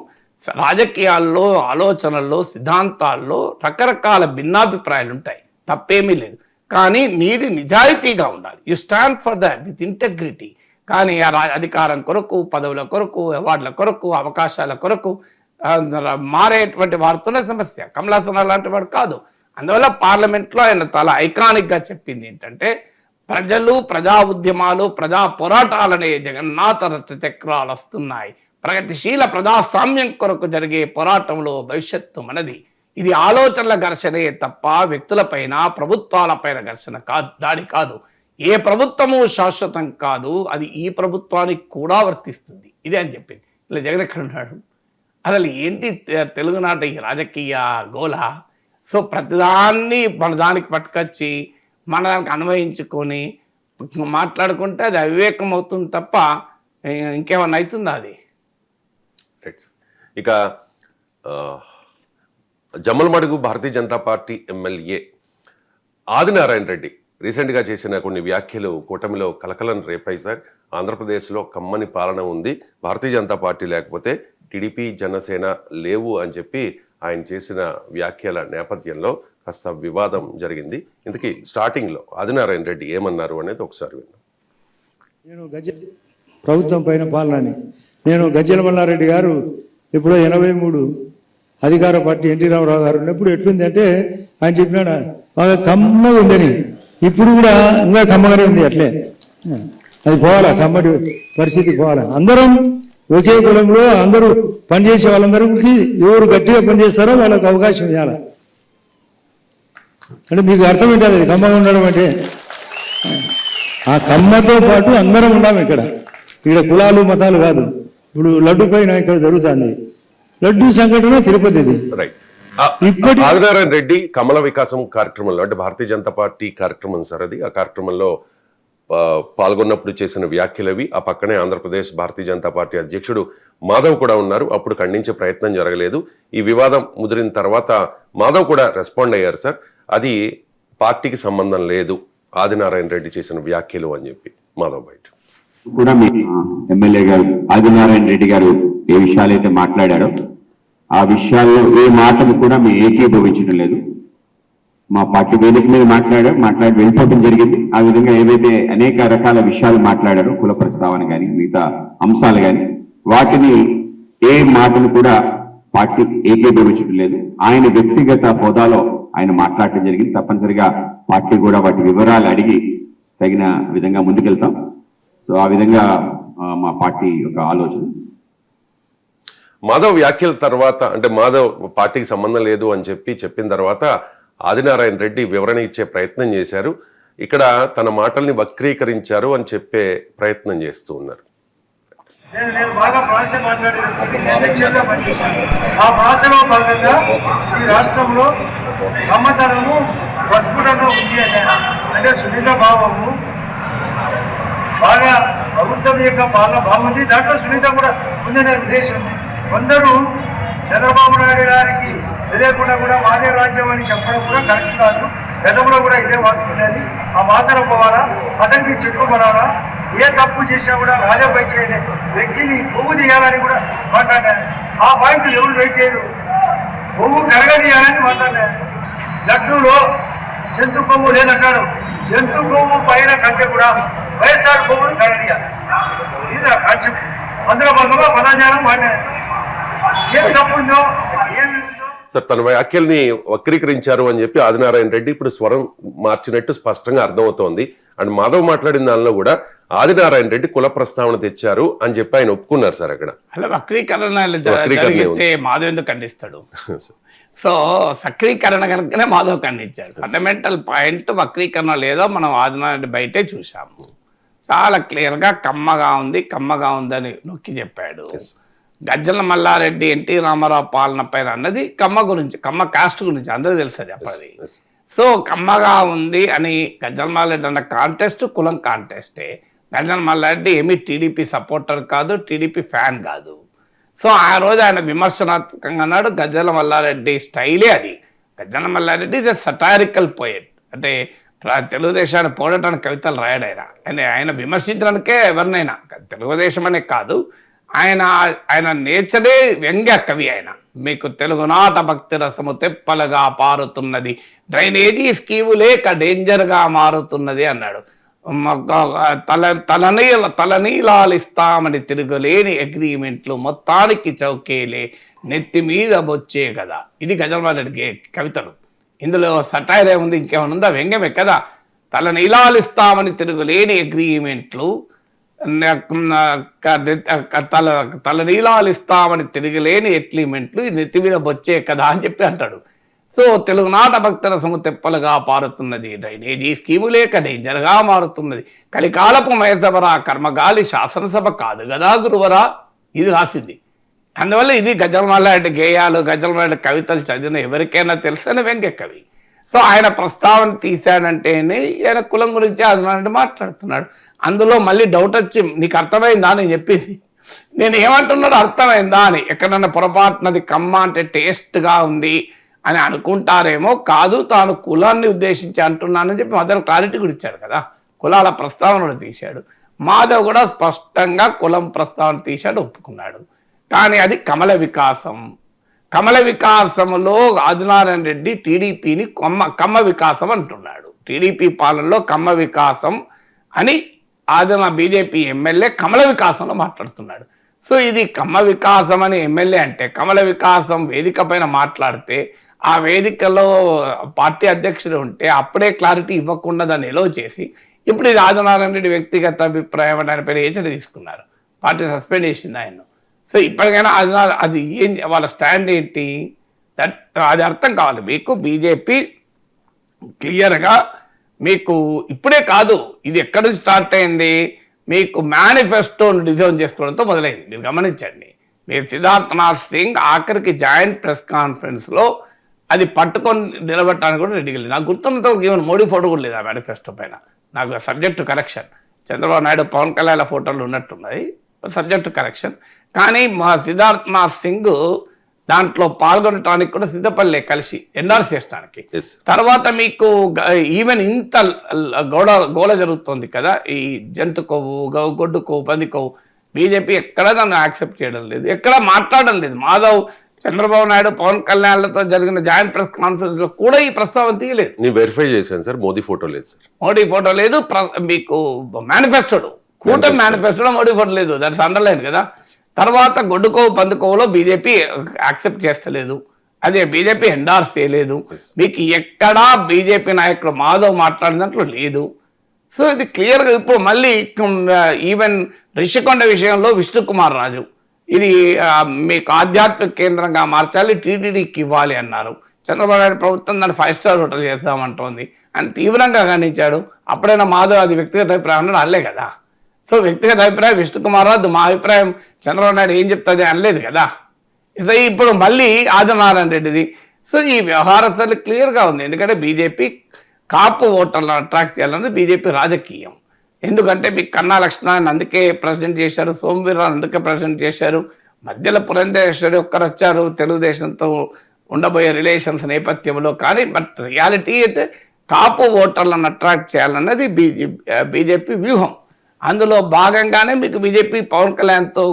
రాజకీయాల్లో, ఆలోచనల్లో, సిద్ధాంతాల్లో రకరకాల భిన్నాభిప్రాయాలు ఉంటాయి, తప్పేమీ లేదు. కానీ నీది నిజాయితీగా ఉండాలి. You stand for that with integrity. కానీ అధికారం కొరకు, పదవుల కొరకు, అవార్డుల కొరకు, అవకాశాల కొరకు మారేటువంటి వారితోనే సమస్య. కమల్ హాసన్ అలాంటి వాడు కాదు. అందువల్ల పార్లమెంట్లో ఆయన చాలా ఐకానిక్గా చెప్పింది ఏంటంటే, ప్రజలు, ప్రజా ఉద్యమాలు, ప్రజా పోరాటాలనే జగన్నాథ రథ చక్రాలు వస్తున్నాయి. ప్రగతిశీల ప్రజాస్వామ్యం కొరకు జరిగే పోరాటంలో భవిష్యత్తు మనది. ఇది ఆలోచనల ఘర్షణే తప్ప వ్యక్తులపైన, ప్రభుత్వాలపైన ఘర్షణ కాదు, దాడి కాదు. ఏ ప్రభుత్వము శాశ్వతం కాదు, అది ఈ ప్రభుత్వానికి కూడా వర్తిస్తుంది. ఇదే అని చెప్పింది. ఇలా జగన్ ఎక్కడ ఉన్నాడు? అసలు ఏంటి తెలుగునాట ఈ రాజకీయ గోల? సో ప్రతిదాన్ని మన దానికి పట్టుకొచ్చి మన దానికి అన్వయించుకొని మాట్లాడుకుంటే అది అవివేకం అవుతుంది తప్ప ఇంకేమన్నా అవుతుందా? అది ఇక జమ్మలమడుగు భారతీయ జనతా పార్టీ ఎమ్మెల్యే ఆదినారాయణ రెడ్డి రీసెంట్గా చేసిన కొన్ని వ్యాఖ్యలు కూటమిలో కలకలం రేపాయి సార్. ఆంధ్రప్రదేశ్లో కమ్మని పాలన ఉంది, భారతీయ జనతా పార్టీ లేకపోతే టీడీపీ జనసేన లేవు అని చెప్పి ఆయన చేసిన వ్యాఖ్యల నేపథ్యంలో కాస్త వివాదం జరిగింది. ఇందుకే స్టార్టింగ్లో ఆదినారాయణ రెడ్డి ఏమన్నారు అనేది ఒకసారి విన్నాం. నేను ప్రభుత్వం పైన పాలనని నేను గజ్జల మల్లారెడ్డి గారు ఎప్పుడో 83 అధికార పార్టీ ఎన్టీ రామారావు గారు ఉన్నప్పుడు ఎట్లుంది అంటే ఆయన చెప్పినాడు బాగా కమ్మగా ఉందని. ఇప్పుడు కూడా ఇంకా కమ్మగానే ఉంది. అట్లే అది పోవాలా, కమ్మటి పరిస్థితి పోవాలా. అందరం ఒకే కులంలో అందరూ పనిచేసే వాళ్ళందరికీ ఎవరు గట్టిగా పనిచేస్తారో వాళ్ళకి అవకాశం ఇవ్వాలి. అంటే మీకు అర్థం ఏంటది అది కమ్మగా ఉండడం అంటే? ఆ కమ్మతో పాటు అందరం ఉన్నాము ఇక్కడ కులాలు మతాలు కాదు. ఇప్పుడు లడ్డు పైన ఇక్కడ జరుగుతుంది లడ్డు సంఘటన తిరుపతిది. ఆదినారాయణ రెడ్డి కమల వికాసం కార్యక్రమంలో అంటే భారతీయ జనతా పార్టీ కార్యక్రమం సార్ అది. ఆ కార్యక్రమంలో పాల్గొన్నప్పుడు చేసిన వ్యాఖ్యలవి. ఆ పక్కనే ఆంధ్రప్రదేశ్ భారతీయ జనతా పార్టీ అధ్యక్షుడు మాధవ్ కూడా ఉన్నారు. అప్పుడు ఖండించే ప్రయత్నం జరగలేదు. ఈ వివాదం ముదిరిన తర్వాత మాధవ్ కూడా రెస్పాండ్ అయ్యారు సార్. అది పార్టీకి సంబంధం లేదు ఆదినారాయణ రెడ్డి చేసిన వ్యాఖ్యలు అని చెప్పి మాధవ్ బయట కూడా మీ ఎమ్మెల్యే గారు ఆదినారాయణ రెడ్డి గారు ఏ విషయాలైతే మాట్లాడారో ఆ విషయాల్లో ఏ మాటను కూడా మేము ఏకీభవించడం లేదు. మా పార్టీ వేదిక మీద మాట్లాడి వెళ్ళిపోవడం జరిగింది. ఆ విధంగా ఏవైతే అనేక రకాల విషయాలు మాట్లాడారో కుల ప్రస్తావన కానీ మిగతా అంశాలు కానీ వాటిని ఏ మాటను కూడా పార్టీ ఏకీభవించడం లేదు. ఆయన వ్యక్తిగత హోదాలో ఆయన మాట్లాడటం జరిగింది. తప్పనిసరిగా పార్టీ కూడా వాటి వివరాలు అడిగి తగిన విధంగా ముందుకెళ్తాం. సో ఆ విధంగా మా పార్టీ యొక్క ఆలోచన. మాధవ్ వ్యాఖ్యల తర్వాత అంటే మాధవ్ పార్టీకి సంబంధం లేదు అని చెప్పిన తర్వాత ఆదినారాయణ రెడ్డి వివరణ ఇచ్చే ప్రయత్నం చేశారు. ఇక్కడ తన మాటల్ని వక్రీకరించారు అని చెప్పే ప్రయత్నం చేస్తూ ఉన్నారు. నేను బాగా భాష మాట్లాడేటప్పుడు పనిచేశాను. ఆ భాషలో భాగంగా ఈ రాష్ట్రంలో కమ్మతనము ప్రస్ఫుటంగా ఉంది అంటే సునీత భావము బాగా ప్రభుత్వం యొక్క పాలన బాగుంది. దాంట్లో సునీత కూడా ఉందనే ఉద్దేశం. కొందరు చంద్రబాబు నాయుడు గారికి తెలియకుండా కూడా మాదే రాజ్యం అని చెప్పడం కూడా కరెక్ట్ కాదు. గతంలో కూడా ఇదే వాసన ఉండేది. ఆ వాసన పోవాలా, అతనికి చెప్పుకోవాలా, ఏ తప్పు చేసినా కూడా రాజాపై చేయలే వ్యక్తిని కొవ్వు తీయాలని కూడా మాట్లాడారు. ఆ పాయింట్ ఎవరు వెయిట్ చేయరు. కొవ్వు కరగదీయాలని మాట్లాడారు. లడ్డూలో జంతు కొవ్వు లేదంటాడు. జంతు కొవ్వు పైన కంటే కూడా వైఎస్ఆర్ కొవ్వును కరగదీయాలి. ఇది నా కాన్సెప్ట్. అందులో భాగంగా పదాచారం వాడారు. ఏం తప్పుందో ఏమి సార్ తన వ్యాఖ్యల్ని వక్రీకరించారు అని చెప్పి ఆదినారాయణ రెడ్డి ఇప్పుడు స్వరం మార్చినట్టు స్పష్టంగా అర్థమవుతోంది. అండ్ మాధవ్ మాట్లాడిన దానిలో కూడా ఆదినారాయణ రెడ్డి కుల ప్రస్తావన తెచ్చారు అని చెప్పి ఆయన ఒప్పుకున్నారు సార్. అక్కడ అలా వక్రీకరణ జరిగితే మాధవ్ ఎందుకు ఖండిస్తాడు? సో సక్రీకరణ కనుకనే మాధవ్ ఖండించారు. ఫండమెంటల్ పాయింట్ వక్రీకరణ లేదో మనం ఆదినారాయణ బయటే చూసాము. చాలా క్లియర్గా కమ్మగా ఉందని నొక్కి చెప్పాడు. గజ్జల మల్లారెడ్డి ఎన్టీ రామారావు పాలన పైన అన్నది కమ్మ గురించి, కమ్మ కాస్ట్ గురించి అందరూ తెలుస్తుంది అప్పటి. సో కమ్మగా ఉంది అని గజ్జల మల్లారెడ్డి అన్న కాంటెస్ట్ కులం కాంటెస్టే. గజ్జల మల్లారెడ్డి ఏమీ టీడీపీ సపోర్టర్ కాదు, టీడీపీ ఫ్యాన్ కాదు. సో ఆ రోజు ఆయన విమర్శనాత్మకంగా అన్నాడు. గజ్జల మల్లారెడ్డి స్టైలే అది. Gajjala Mallareddy is a satirical poet. అంటే తెలుగుదేశాన్ని పోడటానికి కవితలు రాయడు ఆయన విమర్శించడానికే ఎవరినైనా, తెలుగుదేశం అనే కాదు, ఆయన నేచరే వ్యంగ్య కవి. ఆయన మీకు తెలుగునాట భక్తి రసము తెప్పలుగా పారుతున్నది, డ్రైనేజీ స్కీము లేక డేంజర్గా మారుతున్నది అన్నాడు. తలనీలాలిస్తామని తిరుగులేని అగ్రిమెంట్లు మొత్తానికి చౌకేలే నెత్తి మీద బొచ్చే కదా. ఇది గజ్జల మల్లారెడ్డి కవితలు. ఇందులో సటైర్ ఏముంది, ఇంకేమైనా ఉందా? వ్యంగ్యమే కదా. తలనీలాలిస్తామని తిరుగులేని అగ్రిమెంట్లు, తలనీలాలు ఇస్తామని తిరగలేని అగ్రిమెంట్లు నెత్తి మీద బొచ్చే కదా అని చెప్పి అంటాడు. సో తెలుగునాట భక్తుల సొమ్ము తెప్పలుగా పారుతున్నది, డ్రైనేజీ స్కీము లేక డేంజర్గా మారుతున్నది, కలికాలపు మయసభరా కర్మగాలి శాసనసభ కాదు కదా గురువరా. ఇది రాసింది. అందువల్ల ఇది గజ్జల మల్లారెడ్డి గేయాలు, గజ్జల మల్లారెడ్డి కవితలు చదివిన ఎవరికైనా తెలిసిన వ్యంగ్య కవి. సో ఆయన ప్రస్తావన తీశాడంటేనే ఆయన కులం గురించి అది మాట్లాడుతున్నాడు. అందులో మళ్ళీ డౌట్ వచ్చి నీకు అర్థమైందా అని చెప్పేసి నేను ఏమంటున్నాడు అర్థమైందా అని. ఎక్కడన్నా పొరపాటునది కమ్మ అంటే టేస్ట్గా ఉంది అని అనుకుంటారేమో, కాదు తాను కులాన్ని ఉద్దేశించి అంటున్నానని చెప్పి మదర్ క్లారిటీ కూడా ఇచ్చాడు కదా, కులాల ప్రస్తావన కూడా తీశాడు. మాధవ్ కూడా స్పష్టంగా కులం ప్రస్తావన తీశాడు, ఒప్పుకున్నాడు. కానీ అది కమల వికాసం. కమల వికాసంలో ఆదినారాయణ రెడ్డి టీడీపీని కమ్మ వికాసం అంటున్నాడు. టీడీపీ పాలనలో కమ్మ వికాసం అని బీజేపీ ఎమ్మెల్యే కమల వికాసంలో మాట్లాడుతున్నాడు. సో ఇది కమ్మ వికాసం అని ఎమ్మెల్యే అంటే, కమల వికాసం వేదిక పైన మాట్లాడితే ఆ వేదికలో పార్టీ అధ్యక్షుడు ఉంటే అప్పుడే క్లారిటీ ఇవ్వకుండా దాన్ని ఎలో చేసి ఇప్పుడు ఇది ఆదినారాయణ రెడ్డి వ్యక్తిగత అభిప్రాయం అని ఆయన పేరు ఏజెంట్ తీసుకున్నారు, పార్టీ సస్పెండ్ చేసింది ఆయన. సో ఇప్పటికైనా అది ఏం వాళ్ళ స్టాండ్ ఏంటి, అది అర్థం కావాలి మీకు. బీజేపీ క్లియర్గా మీకు ఇప్పుడే కాదు, ఇది ఎక్కడి నుంచి స్టార్ట్ అయింది, మీకు మేనిఫెస్టోను డిజైన్ చేసుకోవడంతో మొదలైంది. మీరు గమనించండి, మీరు సిద్ధార్థనాథ్ సింగ్ ఆఖరికి జాయింట్ ప్రెస్ కాన్ఫరెన్స్లో అది పట్టుకొని నిలబెట్టడానికి కూడా రెడీగా లేదు. నాకు గుర్తున్నంత ఈవెన్ మోడీ ఫోటో కూడా లేదు ఆ మేనిఫెస్టో పైన. నాకు సబ్జెక్టు కరెక్షన్, చంద్రబాబు నాయుడు పవన్ కళ్యాణ్ ఫోటోలు ఉన్నట్టున్నాయి, సబ్జెక్టు కరెక్షన్. కానీ మా సిద్ధార్థనాథ్ సింగ్ దాంట్లో పాల్గొనడానికి కూడా సిద్ధపడలే కలిసి ఎండార్స్ చేసడానికి. తర్వాత మీకు ఈవెన్ ఇంత గోళ జరుగుతుంది కదా, ఈ జంతు కొవ్వు, గొడ్డు కొవ్వు, పంది కొవ్వు, బీజేపీ ఎక్కడా దాన్ని యాక్సెప్ట్ చేయడం లేదు, ఎక్కడా మాట్లాడడం లేదు. మాధవ్, చంద్రబాబు నాయుడు, పవన్ కళ్యాణ్లతో జరిగిన జాయింట్ ప్రెస్ కాన్ఫరెన్స్ లో కూడా ఈ ప్రస్తావన తీయలేదు. నేను వెరిఫై చేశాను సార్, మోదీ ఫోటో లేదు సార్. మోడీ ఫోటో లేదు. మీకు మేనిఫెస్టోడు, కూటమి మేనిఫెస్టోలో మోడీ ఫోటో లేదు, దట్స్ అండర్లైన్ కదా. తర్వాత గొడ్డుకోవు, పందుకోవులో బీజేపీ యాక్సెప్ట్ చేస్తలేదు, అదే బీజేపీ ఎండార్స్ చేయలేదు. మీకు ఎక్కడా బీజేపీ నాయకుడు మాధవ్ మాట్లాడినట్లు లేదు. సో ఇది క్లియర్గా ఇప్పుడు మళ్ళీ ఈవెన్ రిషికొండ విషయంలో విష్ణుకుమార్ రాజు ఇది మీకు ఆధ్యాత్మిక కేంద్రంగా మార్చాలి, టీటీడీకి ఇవ్వాలి అన్నారు. చంద్రబాబు నాయుడు ప్రభుత్వం దాన్ని 5 స్టార్ హోటల్ చేద్దామంటోంది అని తీవ్రంగా ఖండించాడు. అప్పుడైనా మాధవ్ అది వ్యక్తిగత అభిప్రాయం అన్నాడు, అనలే కదా. సో వ్యక్తిగత అభిప్రాయం విష్ణుకుమార్ రాజు, మా అభిప్రాయం చంద్రబాబు నాయుడు ఏం చెప్తుంది అనలేదు కదా. సో ఇప్పుడు మళ్ళీ ఆదినారాయణ రెడ్డిది. సో ఈ వ్యవహారతలు క్లియర్గా ఉంది. ఎందుకంటే బీజేపీ కాపు ఓటర్లను అట్రాక్ట్ చేయాలన్నది బీజేపీ రాజకీయం. ఎందుకంటే మీకు కన్నా లక్ష్మణ్ అందుకే ప్రెసిడెంట్ చేశారు, సోమవీర్రావు అందుకే ప్రెసిడెంట్ చేశారు, మధ్యలో పురంధేశ్వరి ఒక్కరు వచ్చారు తెలుగుదేశంతో ఉండబోయే రిలేషన్స్ నేపథ్యంలో. కానీ బట్ రియాలిటీ అయితే కాపు ఓటర్లను అట్రాక్ట్ చేయాలన్నది బీజేపీ వ్యూహం. అందులో భాగంగానే మీకు బీజేపీ పవన్ కళ్యాణ్తో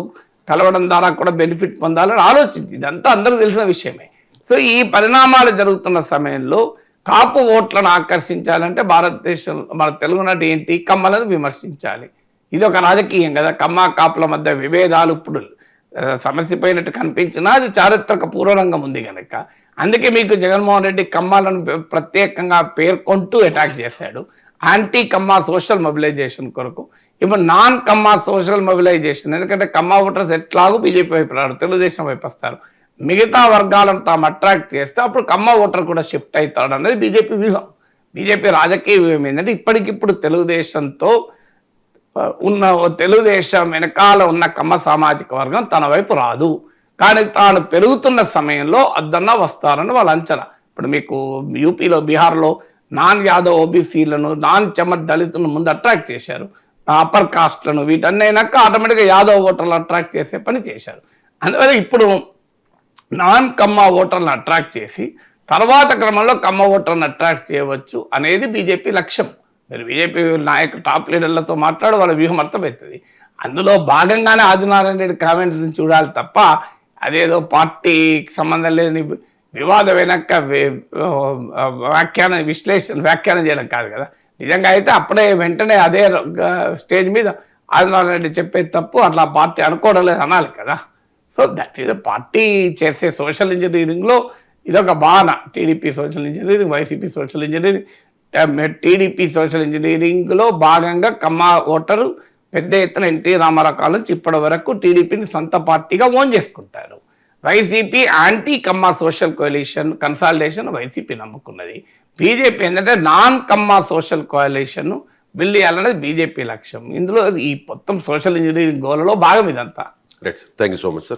కలవడం ద్వారా కూడా బెనిఫిట్ పొందాలని ఆలోచించింది. ఇదంతా అందరికీ తెలిసిన విషయమే. సో ఈ పరిణామాలు జరుగుతున్న సమయంలో కాపు ఓట్లను ఆకర్షించాలంటే భారతదేశంలో మన తెలుగునాటి ఏంటి, కమ్మలను విమర్శించాలి. ఇది ఒక రాజకీయం కదా. కమ్మ కాపుల మధ్య విభేదాలు ఇప్పుడు సమస్యపోయినట్టు కనిపించినా అది చారిత్రక పూర్వరంగం ఉంది కనుక అందుకే మీకు జగన్మోహన్ రెడ్డి కమ్మాలను ప్రత్యేకంగా పేర్కొంటూ అటాక్ చేశాడు. యాంటీ కమ్మ సోషల్ మొబిలైజేషన్ కొరకు. ఇప్పుడు నాన్ కమ్మ సోషల్ మొబిలైజేషన్, ఎందుకంటే కమ్మ ఓటర్స్ ఎట్లాగూ బీజేపీ వైపు రాడు, తెలుగుదేశం వైపు వస్తారు. మిగతా వర్గాలను తాము అట్రాక్ట్ చేస్తే అప్పుడు కమ్మ ఓటర్ కూడా షిఫ్ట్ అవుతాడు అనేది బీజేపీ వ్యూహం. బీజేపీ రాజకీయ వ్యూహం ఏంటంటే ఇప్పటికిప్పుడు తెలుగుదేశంతో ఉన్న తెలుగుదేశం వెనకాల ఉన్న కమ్మ సామాజిక వర్గం తన వైపు రాదు, కానీ తాను పెరుగుతున్న సమయంలో అద్దన్నా వస్తారని వాళ్ళ అంచనా. ఇప్పుడు మీకు యూపీలో, బీహార్లో నాన్ యాదవ్ ఓబీసీలను, నాన్ చమట్ దళితులను ముందు అట్రాక్ట్ చేశారు, అప్పర్ కాస్ట్లను, వీటన్నీ అయినాక ఆటోమేటిక్గా యాదవ్ ఓటర్లు అట్రాక్ట్ చేసే పని చేశారు. అందువల్ల ఇప్పుడు నాన్ కమ్మ ఓటర్లను అట్రాక్ట్ చేసి తర్వాత క్రమంలో కమ్మ ఓటర్లను అట్రాక్ట్ చేయవచ్చు అనేది బీజేపీ లక్ష్యం. మీరు బీజేపీ నాయకులు టాప్ లీడర్లతో మాట్లాడు వాళ్ళ వ్యూహం అర్థమవుతుంది. అందులో భాగంగానే ఆదినారాయణ రెడ్డి కామెంట్స్ని చూడాలి తప్ప అదేదో పార్టీకి సంబంధం లేని వివాదం వెనక వ్యాఖ్యానం చేయడం కాదు కదా. నిజంగా అయితే అప్పుడే వెంటనే అదే స్టేజ్ మీద ఆదినారాయణ రెడ్డి చెప్పేది తప్పు, అట్లా పార్టీ అనుకోవడం లేదు అనాలి కదా. సో దట్ ఈస్ పార్టీ చేసే సోషల్ ఇంజనీరింగ్లో ఇదొక భావన. TDP social engineering, YCP social engineering. TDP social ఇంజనీరింగ్లో భాగంగా కమ్మ ఓటరు పెద్ద ఎత్తున ఎన్టీ రామారావు కాలం నుంచి ఇప్పటి వరకు టీడీపీని సొంత పార్టీగా ఓన్ చేసుకుంటారు. వైసీపీ యాంటీ కమ్మ సోషల్ కోalition కన్సాలిడేషన్ వైసీపీ నమ్ముకున్నది. బీజేపీ ఏంటంటే నాన్ కమ్మ సోషల్ కోalition బిల్డ్ చేయాలనేది బీజేపీ లక్ష్యం. ఇందులో ఈ మొత్తం సోషల్ ఇంజనీరింగ్ గోలలో భాగం ఇదంతా. Right sir, thank you so much sir.